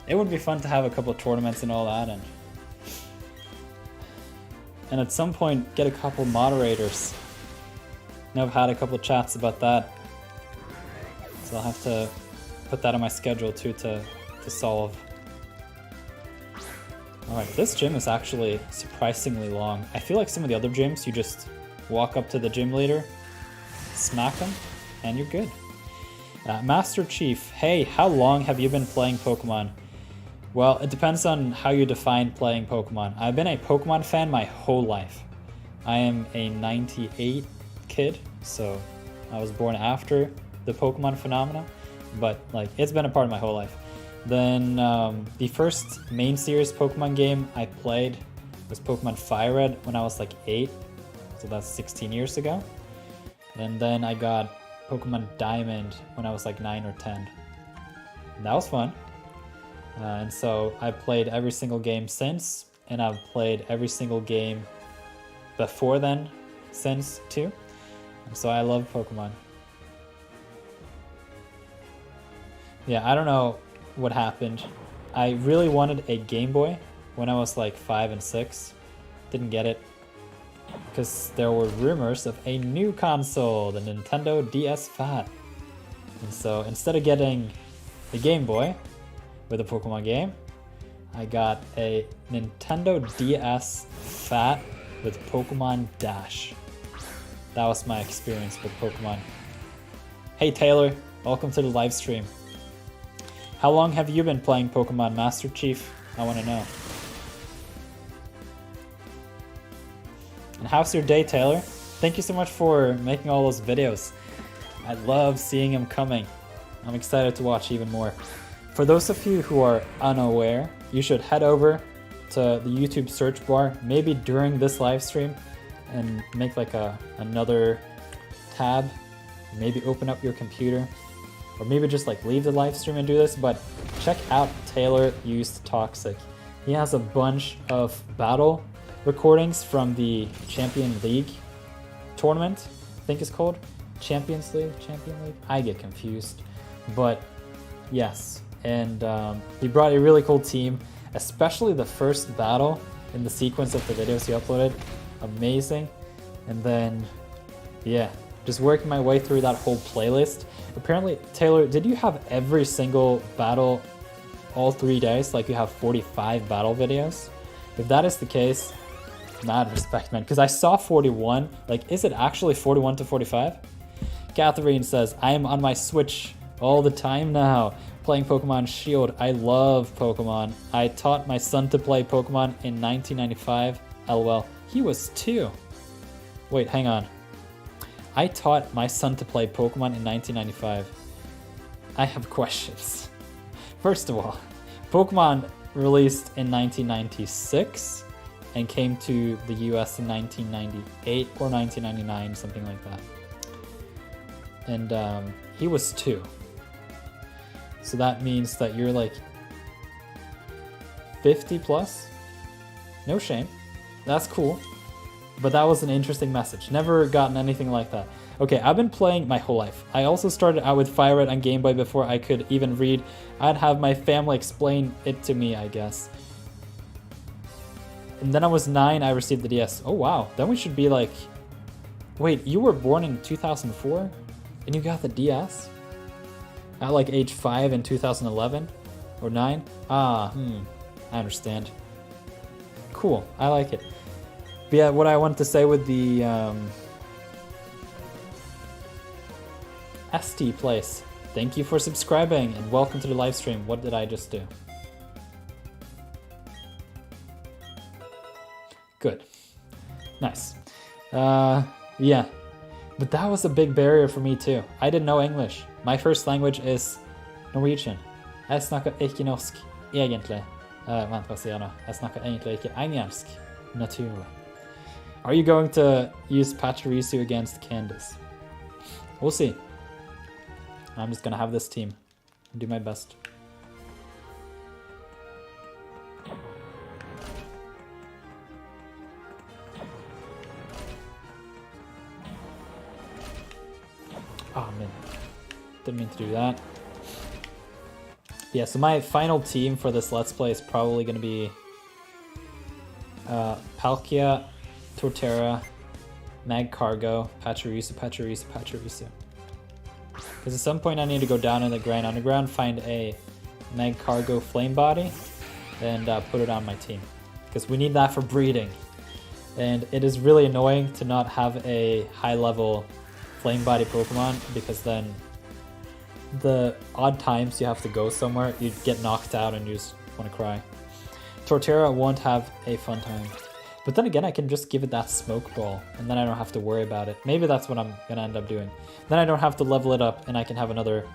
it would be fun to have a couple of tournaments and all that, and at some point get a couple moderators. Now I've had a couple of chats about that, so I'll have to put that on my schedule too to solve. Alright, this gym is actually surprisingly long. I feel like some of the other gyms, you just walk up to the gym leader, smack them, and you're good. Master Chief, hey, how long have you been playing Pokemon? Well, it depends on how you define playing Pokemon. I've been a Pokemon fan my whole life. I am a 98 kid, so I was born after the Pokemon phenomena, but like it's been a part of my whole life. Then the first main series Pokemon game I played was Pokemon Fire Red when I was like 8, so that's 16 years ago. And then I got Pokemon Diamond when I was like 9 or 10. And that was fun. And so I played every single game since, and I've played every single game before then since too. And so I love Pokemon. Yeah, I don't know what happened. I really wanted a Game Boy when I was like 5 and 6. Didn't get it because there were rumors of a new console, the Nintendo DS Fat. And so instead of getting the Game Boy with a Pokemon game, I got a Nintendo DS Fat with Pokemon Dash. That was my experience with Pokemon. Hey Taylor, welcome to the live stream. How long have you been playing Pokemon, Master Chief? I want to know. And how's your day, Taylor? Thank you so much for making all those videos. I love seeing them coming. I'm excited to watch even more. For those of you who are unaware, you should head over to the YouTube search bar, maybe during this live stream, and make like another tab. Maybe open up your computer. Or maybe just like leave the live stream and do this, but check out Taylor Used Toxic. He has a bunch of battle recordings from the Champion League tournament, I think it's called. Champion League? I get confused. But yes, and he brought a really cool team, especially the first battle in the sequence of the videos he uploaded. Amazing. And then, yeah, just working my way through that whole playlist. Apparently, Taylor, did you have every single battle all 3 days? Like you have 45 battle videos? If that is the case, mad respect, man. Because I saw 41. Like, is it actually 41 to 45? Catherine says, I am on my Switch all the time now, playing Pokemon Shield. I love Pokemon. I taught my son to play Pokemon in 1995. LOL. He was 2. Wait, hang on. I taught my son to play Pokemon in 1995. I have questions. First of all, Pokemon released in 1996 and came to the US in 1998 or 1999, something like that. and he was 2. So that means that you're like 50 plus. No shame. That's cool. But that was an interesting message. Never gotten anything like that. Okay, I've been playing my whole life. I also started out with Fire Red on Game Boy before I could even read. I'd have my family explain it to me, I guess. And then I was 9, I received the DS. Oh wow, then we should be like... Wait, you were born in 2004? And you got the DS? At like age 5 in 2011? Or 9? I understand. Cool, I like it. But yeah, what I wanted to say with the ST place. Thank you for subscribing and welcome to the live stream. What did I just do? Good. Nice. Yeah. But that was a big barrier for me too. I didn't know English. My first language is Norwegian. Jeg snakker ikke norsk, egentlig. Vent, hva sier jeg nå? Jeg snakker egentlig ikke engelsk, naturlig. Are you going to use Pachirisu against Candace? We'll see. I'm just gonna have this team and do my best. Oh man, didn't mean to do that. Yeah, so my final team for this Let's Play is probably gonna be Palkia, Torterra, Mag Cargo, Pachirisu. Because at some point I need to go down in the Grand Underground, find a Mag Cargo Flame Body, and put it on my team. Because we need that for breeding. And it is really annoying to not have a high level Flame Body Pokemon, because then the odd times you have to go somewhere, you get knocked out and you just want to cry. Torterra won't have a fun time. But then again, I can just give it that Smoke Ball, and then I don't have to worry about it. Maybe that's what I'm going to end up doing. Then I don't have to level it up, and I can have another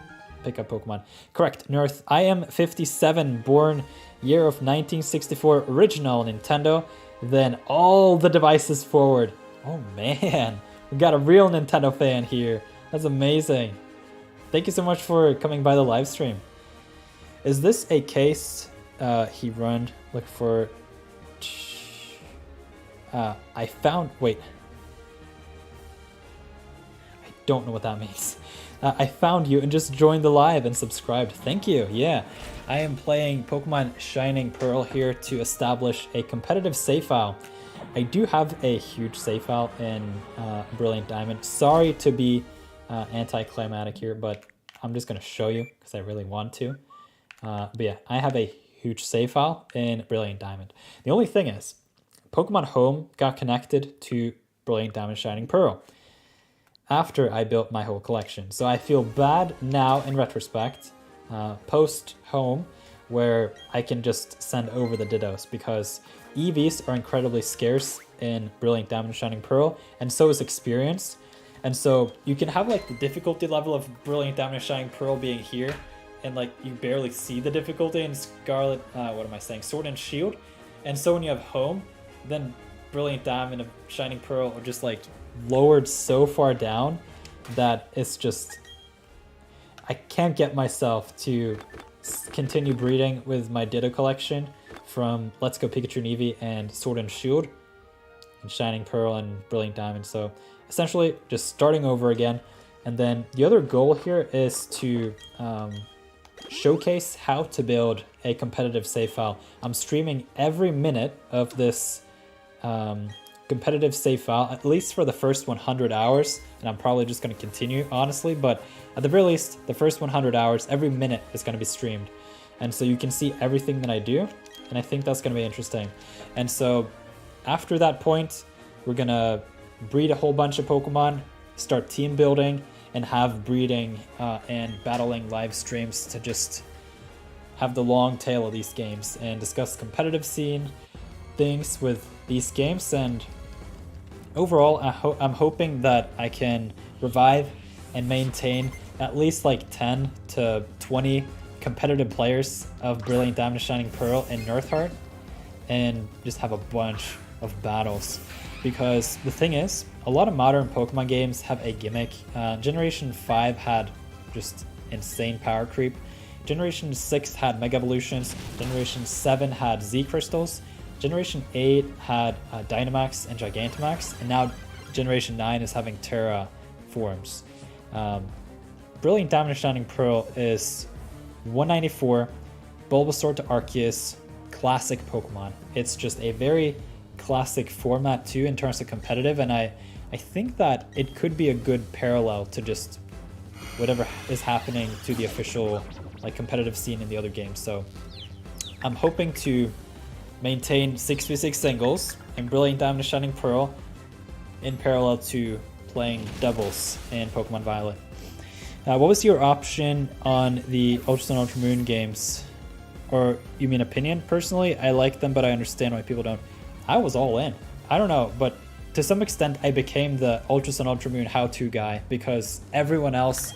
pickup Pokemon. Correct, Nirth. I am 57, born year of 1964, original Nintendo. Then all the devices forward. Oh man, we got a real Nintendo fan here. That's amazing. Thank you so much for coming by the live stream. Is this a case he run? Look for... I found... Wait. I don't know what that means. I found you and just joined the live and subscribed. Thank you. Yeah. I am playing Pokemon Shining Pearl here to establish a competitive save file. I do have a huge save file in Brilliant Diamond. Sorry to be anticlimactic here, but I'm just going to show you because I really want to. But yeah, I have a huge save file in Brilliant Diamond. The only thing is, Pokemon Home got connected to Brilliant Diamond Shining Pearl after I built my whole collection. So I feel bad now in retrospect, post Home, where I can just send over the Dittos, because EVs are incredibly scarce in Brilliant Diamond Shining Pearl, and so is experience. And so you can have like the difficulty level of Brilliant Diamond Shining Pearl being here, and like you barely see the difficulty in Scarlet, Sword and Shield. And so when you have Home, then Brilliant Diamond and Shining Pearl are just like lowered so far down that it's just... I can't get myself to continue breeding with my Ditto collection from Let's Go Pikachu and Eevee and Sword and Shield and Shining Pearl and Brilliant Diamond. So essentially just starting over again. And then the other goal here is to showcase how to build a competitive save file. I'm streaming every minute of this competitive save file, at least for the first 100 hours, and I'm probably just going to continue, honestly, but at the very least, the first 100 hours, every minute is going to be streamed. And so you can see everything that I do, and I think that's going to be interesting. And so after that point, we're going to breed a whole bunch of Pokemon, start team building, and have breeding and battling live streams to just have the long tail of these games and discuss competitive scene things with these games. And overall, I'm hoping that I can revive and maintain at least like 10 to 20 competitive players of Brilliant Diamond Shining Pearl and Nirtheart, and just have a bunch of battles. Because the thing is, a lot of modern Pokemon games have a gimmick. Generation 5 had just insane power creep. Generation 6 had Mega Evolutions. Generation 7 had Z Crystals. Generation 8 had Dynamax and Gigantamax. And now Generation 9 is having Terra forms. Brilliant Diamond and Shining Pearl is 194, Bulbasaur to Arceus, classic Pokemon. It's just a very classic format too in terms of competitive, and I think that it could be a good parallel to just whatever is happening to the official like competitive scene in the other games. So I'm hoping to maintain 6v6 singles in Brilliant Diamond and Shining Pearl in parallel to playing doubles in Pokemon Violet. What was your option on the Ultra Sun Ultra Moon games? Or you mean opinion? Personally, I like them, but I understand why people don't. I was all in. I don't know, but to some extent I became the Ultra Sun Ultra Moon how-to guy because everyone else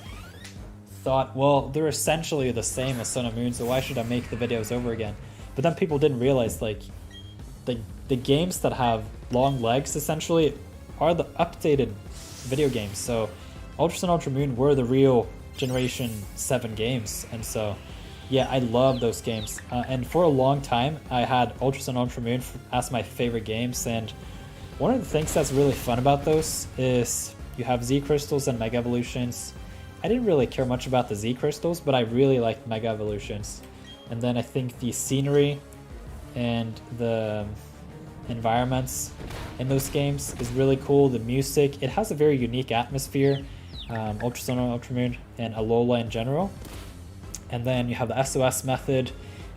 thought, well, they're essentially the same as Sun and Moon, so why should I make the videos over again? But then people didn't realize like the games that have long legs essentially are the updated video games. So Ultra Sun Ultra Moon were the real Generation 7 games, and so yeah, I love those games. And for a long time, I had Ultra Sun Ultra Moon as my favorite games, and one of the things that's really fun about those is you have Z Crystals and Mega Evolutions. I didn't really care much about the Z Crystals, but I really liked Mega Evolutions. And then I think the scenery and the environments in those games is really cool. The music, it has a very unique atmosphere. Ultra Sun Ultra Moon and Alola in general. And then you have the SOS method.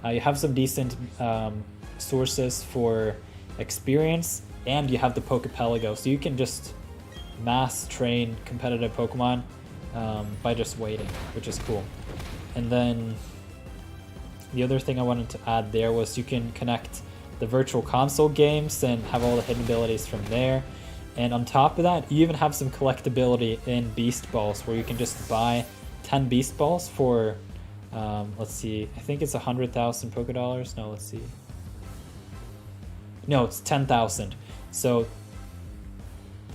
You have some decent sources for experience, and you have the Pokepelago, so you can just mass train competitive Pokemon by just waiting, which is cool. And then the other thing I wanted to add there was you can connect the virtual console games and have all the hidden abilities from there. And on top of that, you even have some collectability in Beast Balls, where you can just buy 10 Beast Balls for, let's see, I think it's 100,000 Poké Dollars. No, let's see. No, it's 10,000. So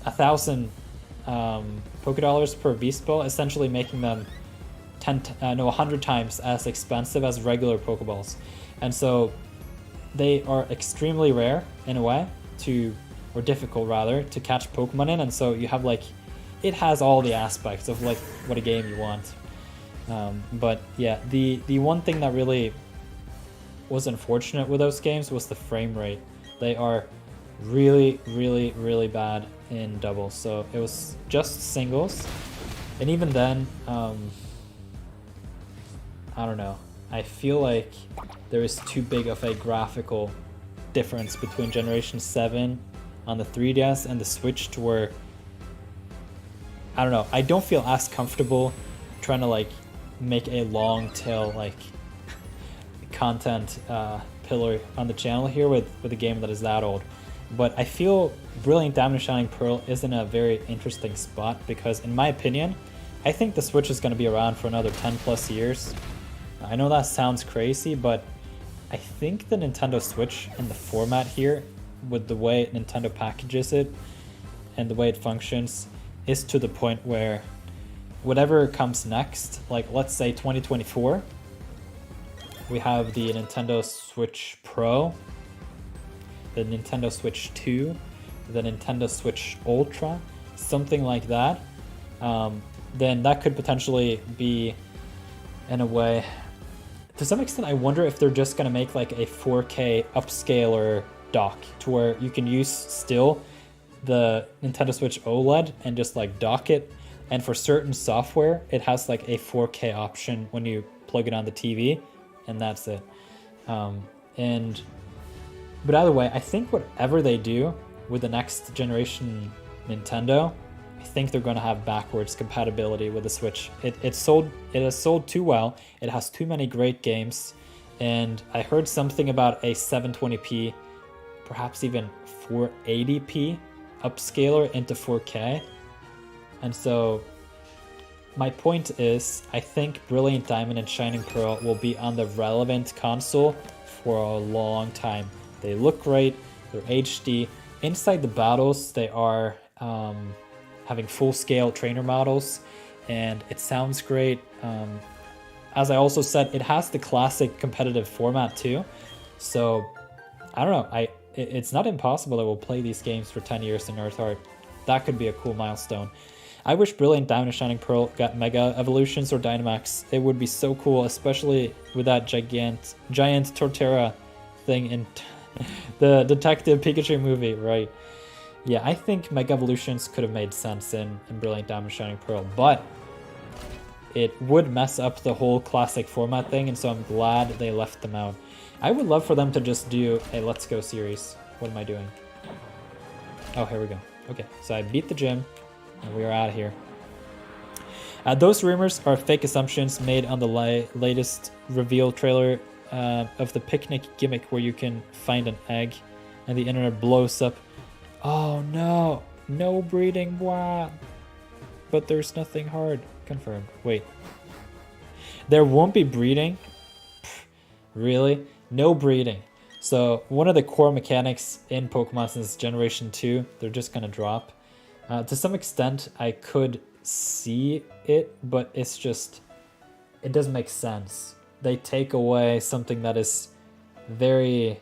1,000 Poké Dollars per Beast Ball, essentially making them 100 times as expensive as regular Pokeballs. And so they are extremely rare in a way or difficult rather, to catch Pokemon in, and so you have like, it has all the aspects of like what a game you want. But yeah, the one thing that really was unfortunate with those games was the frame rate. They are really, really, really bad in doubles, so it was just singles. And even then, I don't know, I feel like there is too big of a graphical difference between Generation 7 on the 3DS and the Switch, to where, I don't know, I don't feel as comfortable trying to like make a long tail like content pillar on the channel here with a game that is that old. But I feel Brilliant Diamond and Shining Pearl is in a very interesting spot because, in my opinion, I think the Switch is going to be around for another 10 plus years. I know that sounds crazy, but I think the Nintendo Switch and the format here, with the way Nintendo packages it and the way it functions, is to the point where whatever comes next, like let's say 2024, we have the Nintendo Switch Pro, the Nintendo Switch 2, the Nintendo Switch Ultra, something like that, then that could potentially be, in a way, to some extent, I wonder if they're just gonna make like a 4K upscaler dock to where you can use still the Nintendo Switch OLED and just like dock it, and for certain software it has like a 4K option when you plug it on the TV, and that's it. But either way, I think whatever they do with the next generation Nintendo, I think they're going to have backwards compatibility with the Switch. It has sold too well. It has too many great games, and I heard something about a 720p, perhaps even 480p upscaler into 4K. And so my point is, I think Brilliant Diamond and Shining Pearl will be on the relevant console for a long time. They look great, they're HD. Inside the battles, they are having full-scale trainer models, and it sounds great. As I also said, it has the classic competitive format too, so I don't know. It's not impossible that we'll play these games for 10 years in Nirtheart. That could be a cool milestone. I wish Brilliant Diamond and Shining Pearl got Mega Evolutions or Dynamax. It would be so cool, especially with that giant Torterra thing in the Detective Pikachu movie, right? Yeah, I think Mega Evolutions could have made sense in Brilliant Diamond and Shining Pearl, but it would mess up the whole classic format thing, and so I'm glad they left them out. I would love for them to just do a Let's Go series. What am I doing? Oh, here we go. Okay, so I beat the gym, and we are out of here. Those rumors are fake assumptions made on the latest reveal trailer of the picnic gimmick where you can find an egg, and the internet blows up. Oh no, no breeding, wow. But there's nothing hard. Confirmed. Wait. There won't be breeding? Really? No breeding. So one of the core mechanics in Pokemon since Generation 2, they're just going to drop. To some extent, I could see it, but it's just, it doesn't make sense. They take away something that is very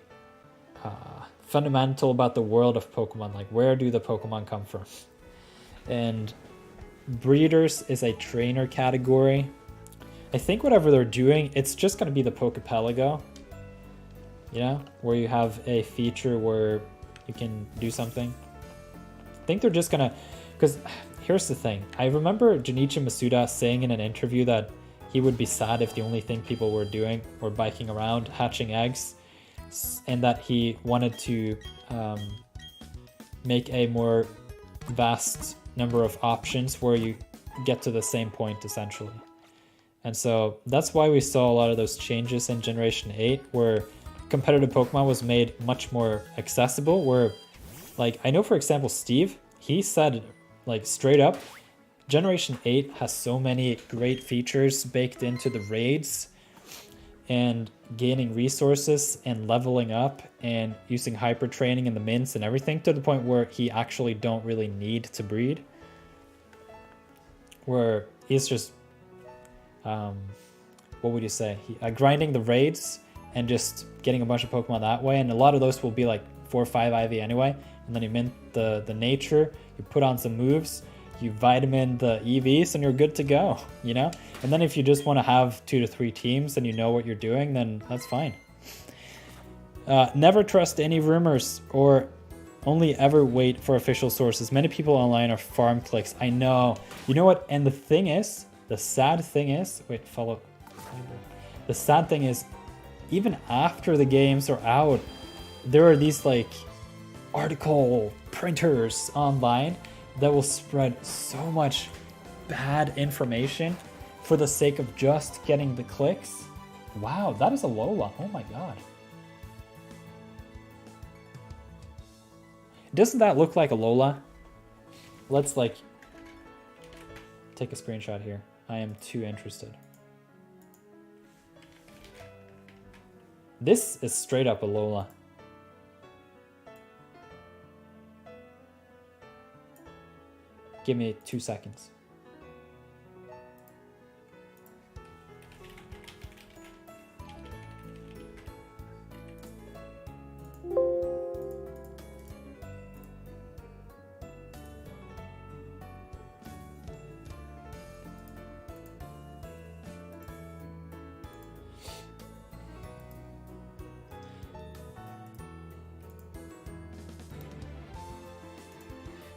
fundamental about the world of Pokemon. Like, where do the Pokemon come from? And breeders is a trainer category. I think whatever they're doing, it's just going to be the Pokepelago. You know, where you have a feature where you can do something. I think they're just gonna, because here's the thing. I remember Junichi Masuda saying in an interview that he would be sad if the only thing people were doing were biking around, hatching eggs, and that he wanted to make a more vast number of options where you get to the same point essentially. And so that's why we saw a lot of those changes in Generation 8 where competitive Pokemon was made much more accessible, where, like, I know for example Steve, he said, like, straight up, Generation 8 has so many great features baked into the raids and gaining resources and leveling up and using hyper training in the mints and everything, to the point where he actually don't really need to breed, where he's just what would you say, grinding the raids and just getting a bunch of Pokemon that way, and a lot of those will be like 4 or 5 IV anyway, and then you mint the nature, you put on some moves, you vitamin the EVs, and you're good to go, you know? And then if you just want to have 2 to 3 teams and you know what you're doing, then that's fine. Never trust any rumors, or only ever wait for official sources. Many people online are farm clicks. I know. You know what? And the thing is, the sad thing is, wait, follow. The sad thing is, even after the games are out, there are these like article printers online that will spread so much bad information for the sake of just getting the clicks. Wow, that is a Lola. Oh my god. Doesn't that look like a Lola? Let's like take a screenshot here. I am too interested. This is straight up a Lola. Give me 2 seconds.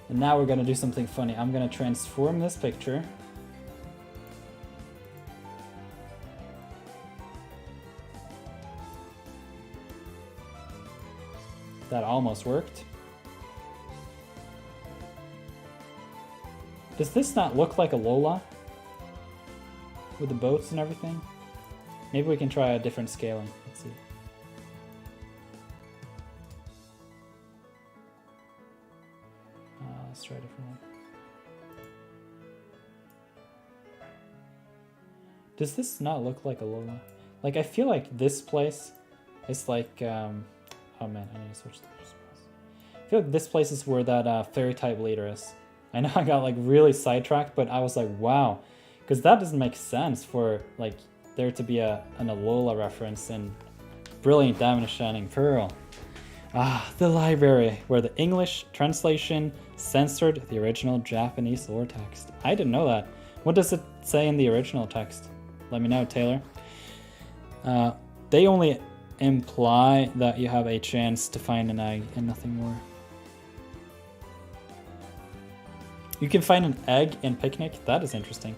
And now we're gonna do something funny. I'm gonna transform this picture. That almost worked. Does this not look like a Lola? With the boats and everything? Maybe we can try a different scaling. Let's see. Let's try a different one. Does this not look like a Lola? Like, I feel like this place is like, oh man, I need to switch the I feel like this place is where that fairy type leader is. I know I got like really sidetracked, but I was like, wow. Because that doesn't make sense for like there to be an Alola reference in Brilliant Diamond and Shining Pearl. Ah, the library, where the English translation censored the original Japanese lore text. I didn't know that. What does it say in the original text? Let me know, Taylor. They only imply that you have a chance to find an egg and nothing more. You can find an egg in Picnic? That is interesting.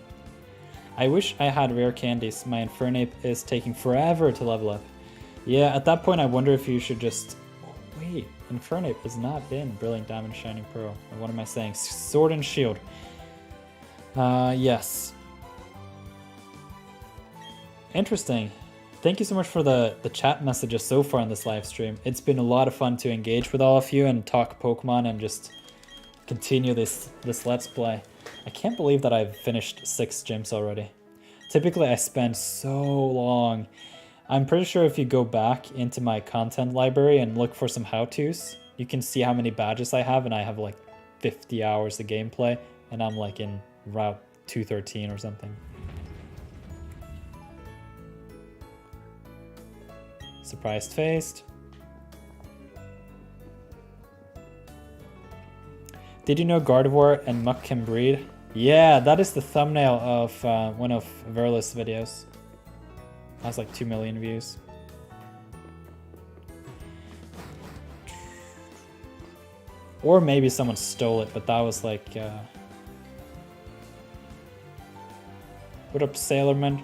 I wish I had rare candies. My Infernape is taking forever to level up. Yeah, at that point I wonder if you should just... Oh, wait, Infernape is not in Brilliant Diamond Shining Pearl. Or what am I saying? Sword and Shield. Yes. Interesting. Thank you so much for the chat messages so far in this live stream. It's been a lot of fun to engage with all of you and talk Pokemon and just continue this Let's Play. I can't believe that I've finished 6 gyms already. Typically I spend so long. I'm pretty sure if you go back into my content library and look for some how-tos, you can see how many badges I have, and I have like 50 hours of gameplay, and I'm like in Route 213 or something. Surprised faced. Did you know Gardevoir and Muck can breed? Yeah, that is the thumbnail of one of Verla's videos. Has like 2 million views. Or maybe someone stole it, but that was like... What up, Sailorman?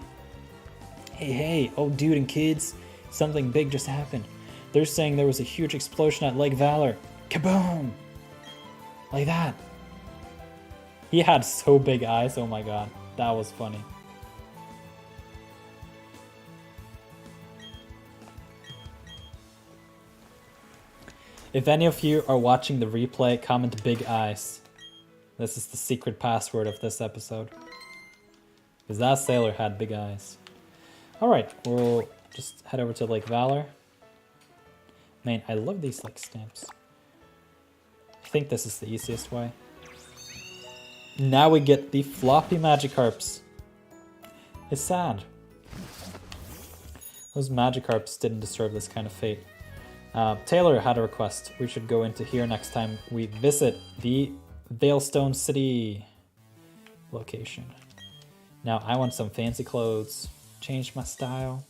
Hey, old dude and kids. Something big just happened. They're saying there was a huge explosion at Lake Valor. Kaboom! Like that. He had so big eyes, oh my god. That was funny. If any of you are watching the replay, comment big eyes. This is the secret password of this episode. Because that sailor had big eyes. Alright, we'll just head over to Lake Valor. Man, I love these like stamps. I think this is the easiest way. Now we get the floppy Magikarps. It's sad. Those Magikarps didn't deserve this kind of fate. Taylor had a request. We should go into here next time we visit the Veilstone City location. Now I want some fancy clothes. Change my style.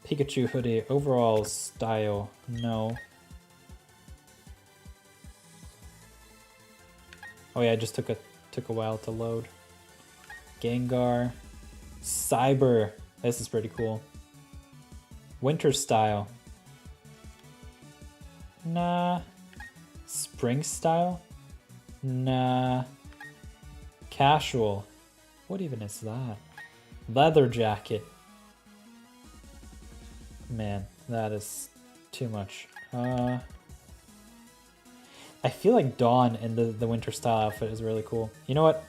Pikachu hoodie, overall style, no. Oh yeah, it just took a while to load. Gengar. Cyber. This is pretty cool. Winter style. Nah. Spring style? Nah. Casual. What even is that? Leather jacket. Man, that is too much. I feel like Dawn in the winter style outfit is really cool. You know what?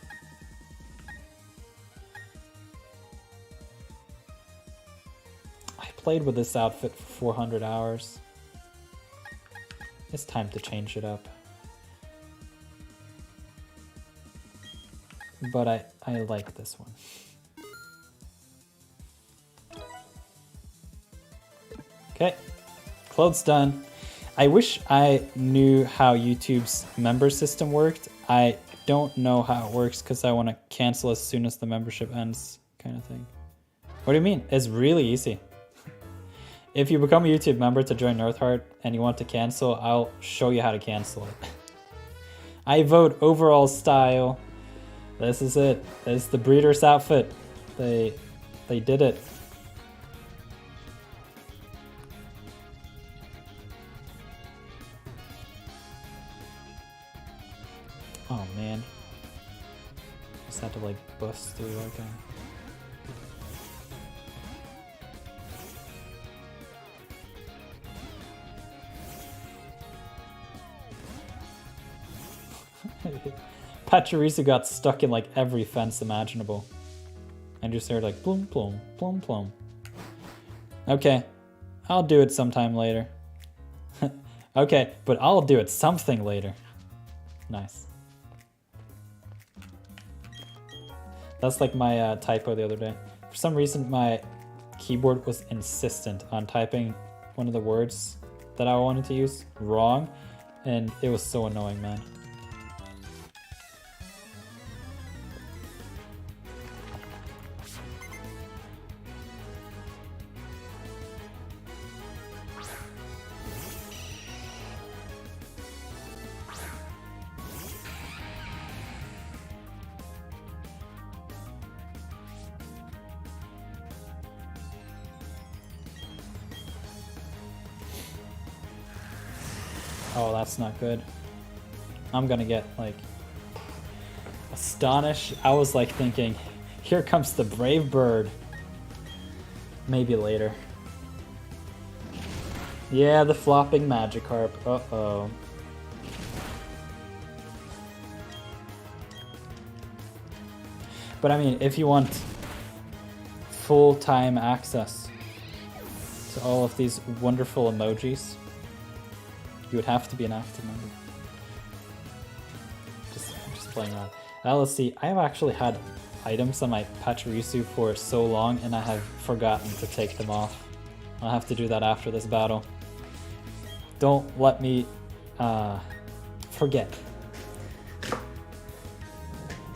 I played with this outfit for 400 hours. It's time to change it up. But I like this one. Okay, clothes done. I wish I knew how YouTube's member system worked. I don't know how it works because I want to cancel as soon as the membership ends, kind of thing. What do you mean? It's really easy. If you become a YouTube member to join Nirtheart and you want to cancel, I'll show you how to cancel it. I vote overall style. This is it. This is the breeder's outfit. They did it. Oh man. Just had to like bust through like Pachirisu got stuck in like every fence imaginable. And just heard like plum plum plum plum. Okay, I'll do it sometime later. Okay, but I'll do it something later. Nice. That's like my typo the other day. For some reason, my keyboard was insistent on typing one of the words that I wanted to use wrong, and it was so annoying, man. Oh, that's not good. I'm gonna get, like, astonished. I was, like, thinking, here comes the brave bird. Maybe later. Yeah, the flopping Magikarp. Uh-oh. But, I mean, if you want full-time access to all of these wonderful emojis, you would have to be an active member. Just playing around. Now let's see. I have actually had items on my Pachirisu for so long, and I have forgotten to take them off. I'll have to do that after this battle. Don't let me forget.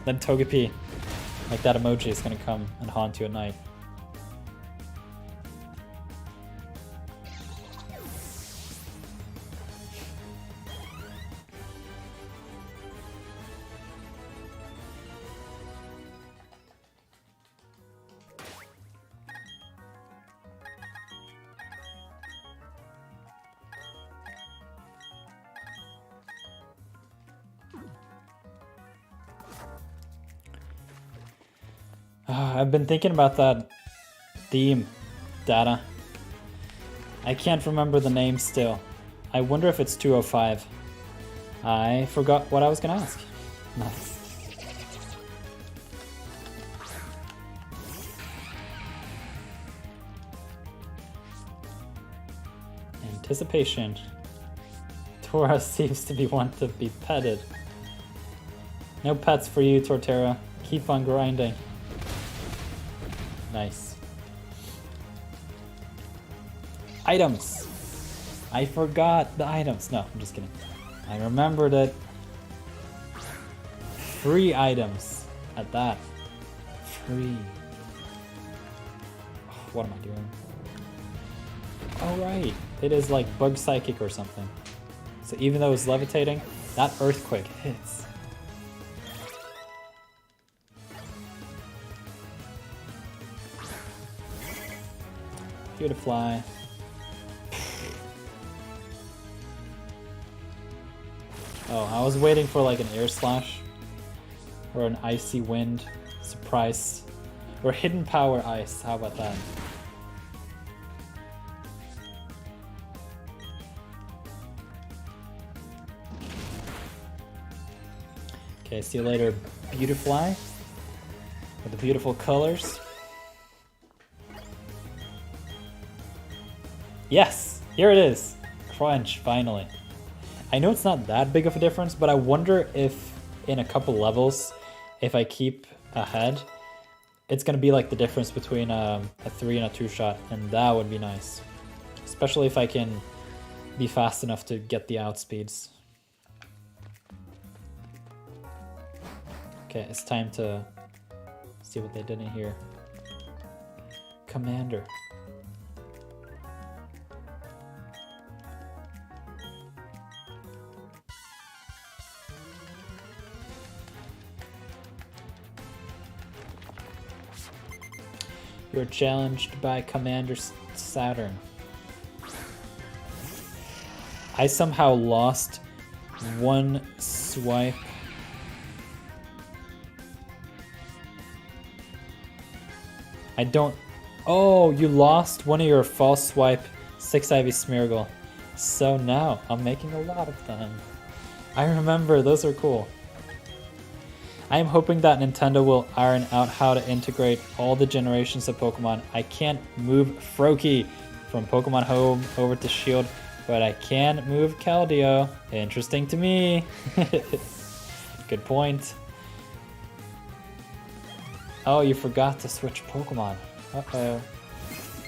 Then Togepi, like that emoji, is gonna come and haunt you at night. I've been thinking about that theme, Data. I can't remember the name still. I wonder if it's 205. I forgot what I was gonna ask. Nice. Anticipation. Tora seems to be one to be petted. No pets for you, Torterra. Keep on grinding. Nice. Items! I forgot the items. No, I'm just kidding. I remembered it. 3 items at that. 3. Oh, what am I doing? Oh right, it is like Bug Psychic or something. So even though it's levitating, that Earthquake hits. Beautifly. Oh, I was waiting for like an Air Slash or an Icy Wind surprise or Hidden Power Ice. How about that? Okay, see you later, Beautifly, with the beautiful colors. Yes, here it is. Crunch, finally. I know it's not that big of a difference, but I wonder if in a couple levels, if I keep ahead, it's gonna be like the difference between a 3 and a 2 shot, and that would be nice. Especially if I can be fast enough to get the outspeeds. Okay, it's time to see what they did in here. Commander. You're challenged by Commander Saturn. I somehow lost one swipe. I don't... Oh, you lost one of your false swipe 6 Ivy Smeargle. So now I'm making a lot of them. I remember, those are cool. I am hoping that Nintendo will iron out how to integrate all the generations of Pokemon. I can't move Froakie from Pokemon Home over to Shield but I can move Keldeo. Interesting to me. Good point. Oh, you forgot to switch Pokemon. Uh-oh.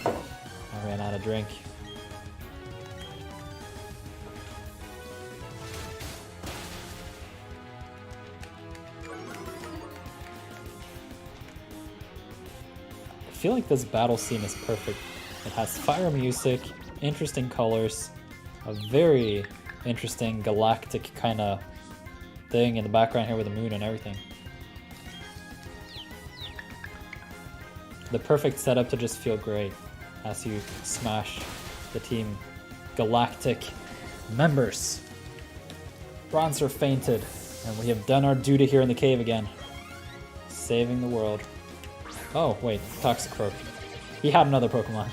I ran out of drink. I feel like this battle scene is perfect. It has fire music, interesting colors, a very interesting galactic kind of thing in the background here with the moon and everything. The perfect setup to just feel great as you smash the Team Galactic members. Bronzer fainted, and we have done our duty here in the cave again. Saving the world. Oh, wait, Toxicroak. He had another Pokemon.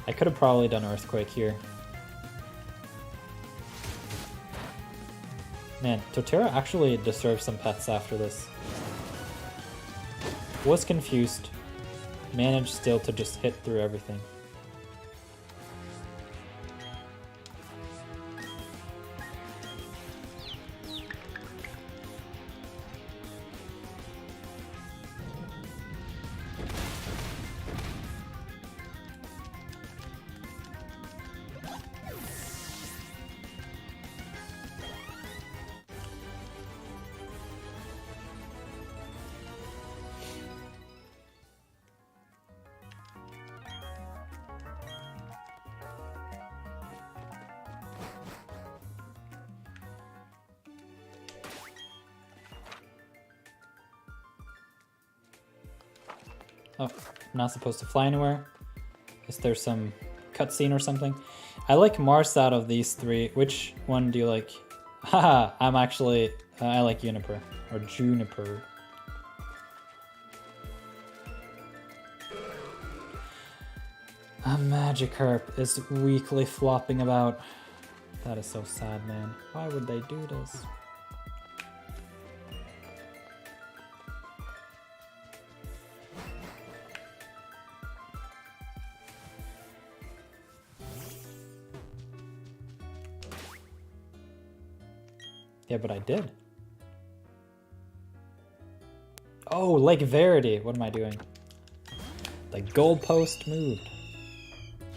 I could have probably done Earthquake here. Man, Totera actually deserves some pets after this. Was confused. Managed still to just hit through everything. Oh, I'm not supposed to fly anywhere. Is there some cutscene or something? I like Mars out of these three. Which one do you like? Haha, I'm actually... I like Juniper. Or Juniper. A Magikarp is weakly flopping about. That is so sad, man. Why would they do this? Yeah, but I did. Oh, Lake Verity. What am I doing? The goalpost moved.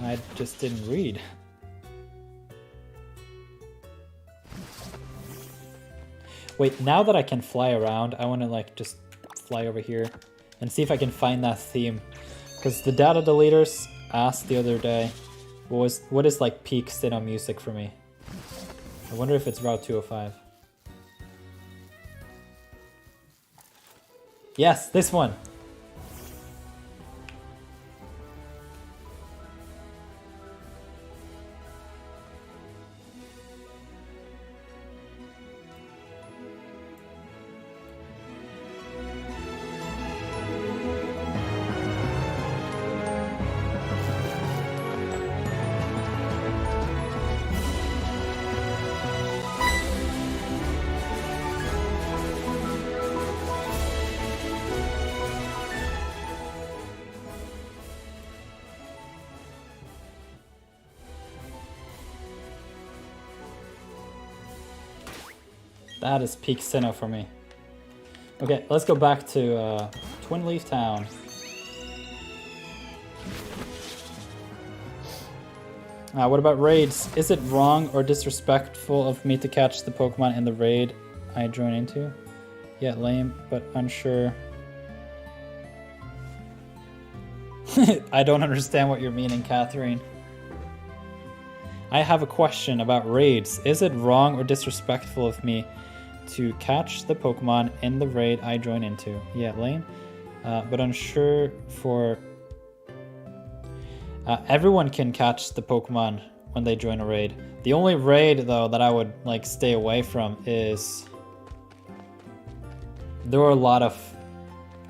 I just didn't read. Wait, now that I can fly around, I want to like just fly over here and see if I can find that theme. Because the data deleters asked the other day, what is like peak Sinnoh music for me? I wonder if it's Route 205. Yes, this one. That is peak Sinnoh for me. Okay, let's go back to Twin Leaf Town. What about raids? Is it wrong or disrespectful of me to catch the Pokemon in the raid I join into? Yeah, lame, but unsure. I don't understand what you're meaning, Catherine. I have a question about raids. Is it wrong or disrespectful of me to catch the Pokemon in the raid I join into? Yeah, lame. But unsure for... everyone can catch the Pokemon when they join a raid. The only raid, though, that I would like stay away from is... There were a lot of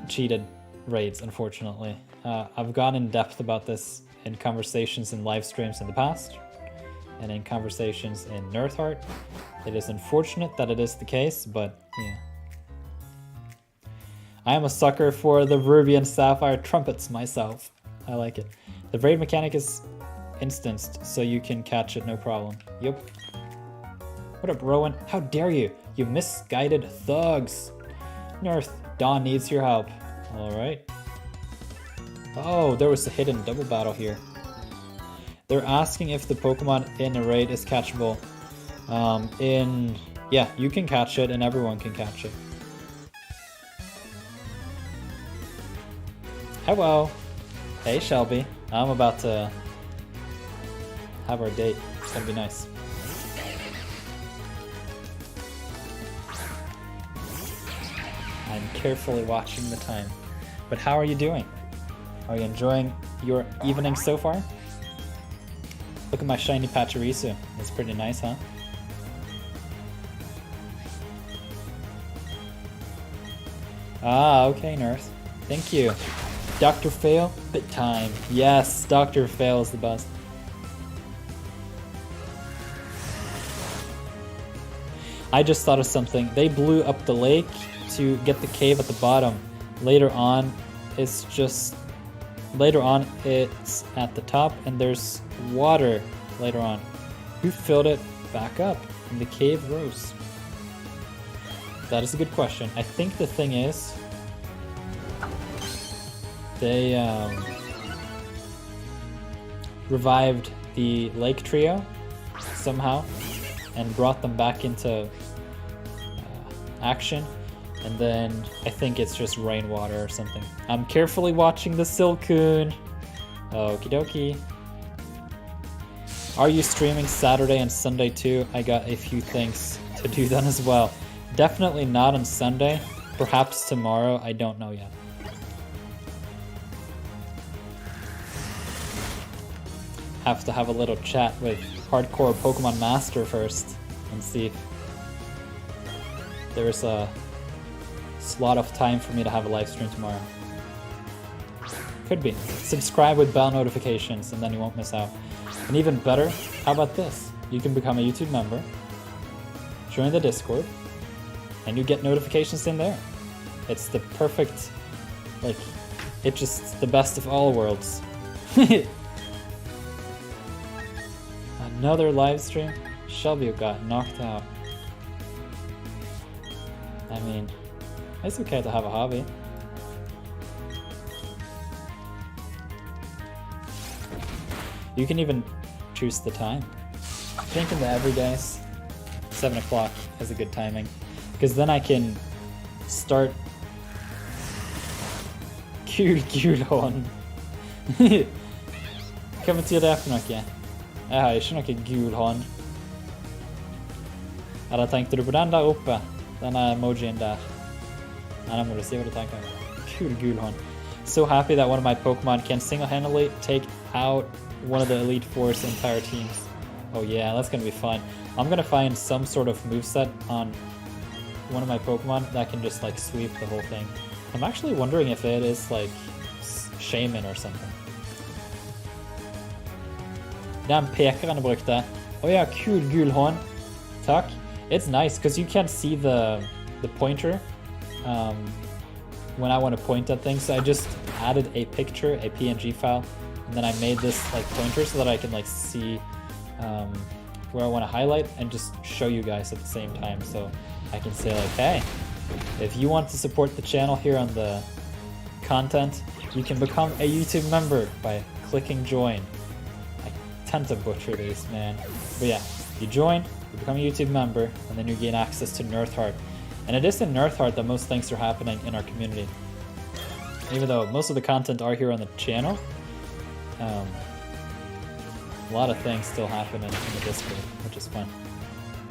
cheated raids, unfortunately. I've gone in depth about this in conversations and live streams in the past, and in conversations in Nirtheart. It is unfortunate that it is the case, but yeah. I am a sucker for the Ruby and Sapphire trumpets myself. I like it. The raid mechanic is instanced, so you can catch it no problem. Yep. What up, Rowan? How dare you? You misguided thugs. Nirth, Dawn needs your help. Alright. Oh, there was a hidden double battle here. They're asking if the Pokemon in a raid is catchable. Yeah, you can catch it and everyone can catch it. Hello. Hey, Shelby. I'm about to have our date. It's gonna be nice. I'm carefully watching the time. But how are you doing? Are you enjoying your evening so far? Look at my shiny Pachirisu. It's pretty nice, huh? Ah, okay, Nirth. Thank you. Dr. Fail, bit time. Yes, Dr. Fail is the best. I just thought of something. They blew up the lake to get the cave at the bottom. Later on, it's at the top and there's water later on. Who filled it back up? And the cave rose. That is a good question. I think the thing is, they revived the lake trio somehow and brought them back into action, and then I think it's just rainwater or something. I'm carefully watching the Silcoon. Okie dokie. Are you streaming Saturday and Sunday too? I got a few things to do then as well. Definitely not on Sunday. Perhaps tomorrow. I don't know yet. Have to have a little chat with Hardcore Pokemon Master first and see if there's a slot of time for me to have a live stream tomorrow. Could be. Subscribe with bell notifications and then you won't miss out. And even better, how about this? You can become a YouTube member, join the Discord, and you get notifications in there. It's the perfect, like, it's just the best of all worlds. Another live stream? Shelby got knocked out. I mean, it's okay to have a hobby. You can even choose the time. I think in the everydays, 7 o'clock is a good timing. Because then I can start kul hånd. Hva betyr det for noe? Jeg har ikke noe gul hånd. Eller tenkte du på den der oppe? Denne emojien der. Nei, må du si hva du tenker. Cool gul hånd. So happy that one of my Pokemon can single-handedly take out one of the Elite Four's entire teams. Oh yeah, that's gonna be fun. I'm gonna find some sort of moveset on one of my Pokemon that can just like sweep the whole thing. I'm actually wondering if it is like Shaman or something. Den pekeren jeg brukte. Oh yeah, cool gul hånd. Takk. It's nice because you can't see the pointer when I want to point at things. So I just added a picture, a PNG file, and then I made this like pointer so that I can like see where I want to highlight and just show you guys at the same time. So I can say like, hey, if you want to support the channel here on the content, you can become a YouTube member by clicking join. I tend to butcher these, man. But yeah, you join, you become a YouTube member, and then you gain access to Nirtheart. And it is in Nirtheart that most things are happening in our community. Even though most of the content are here on the channel, a lot of things still happen in the Discord, which is fun.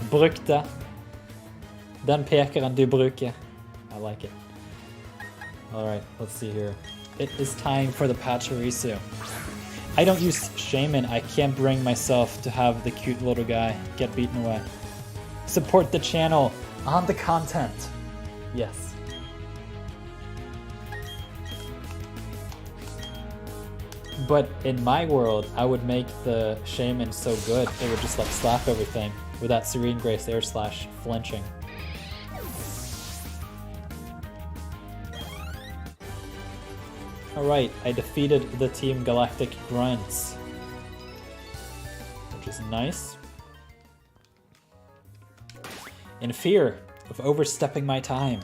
Brukte. Den pekeren du bruker. I like it. Alright, let's see here. It is time for the Pachirisu. I don't use Shaman. I can't bring myself to have the cute little guy get beaten away. Support the channel on the content. Yes. But in my world, I would make the Shaman so good, it would just like slap everything with that Serene Grace air slash flinching. Alright, I defeated the Team Galactic Grunts, which is nice. In fear of overstepping my time,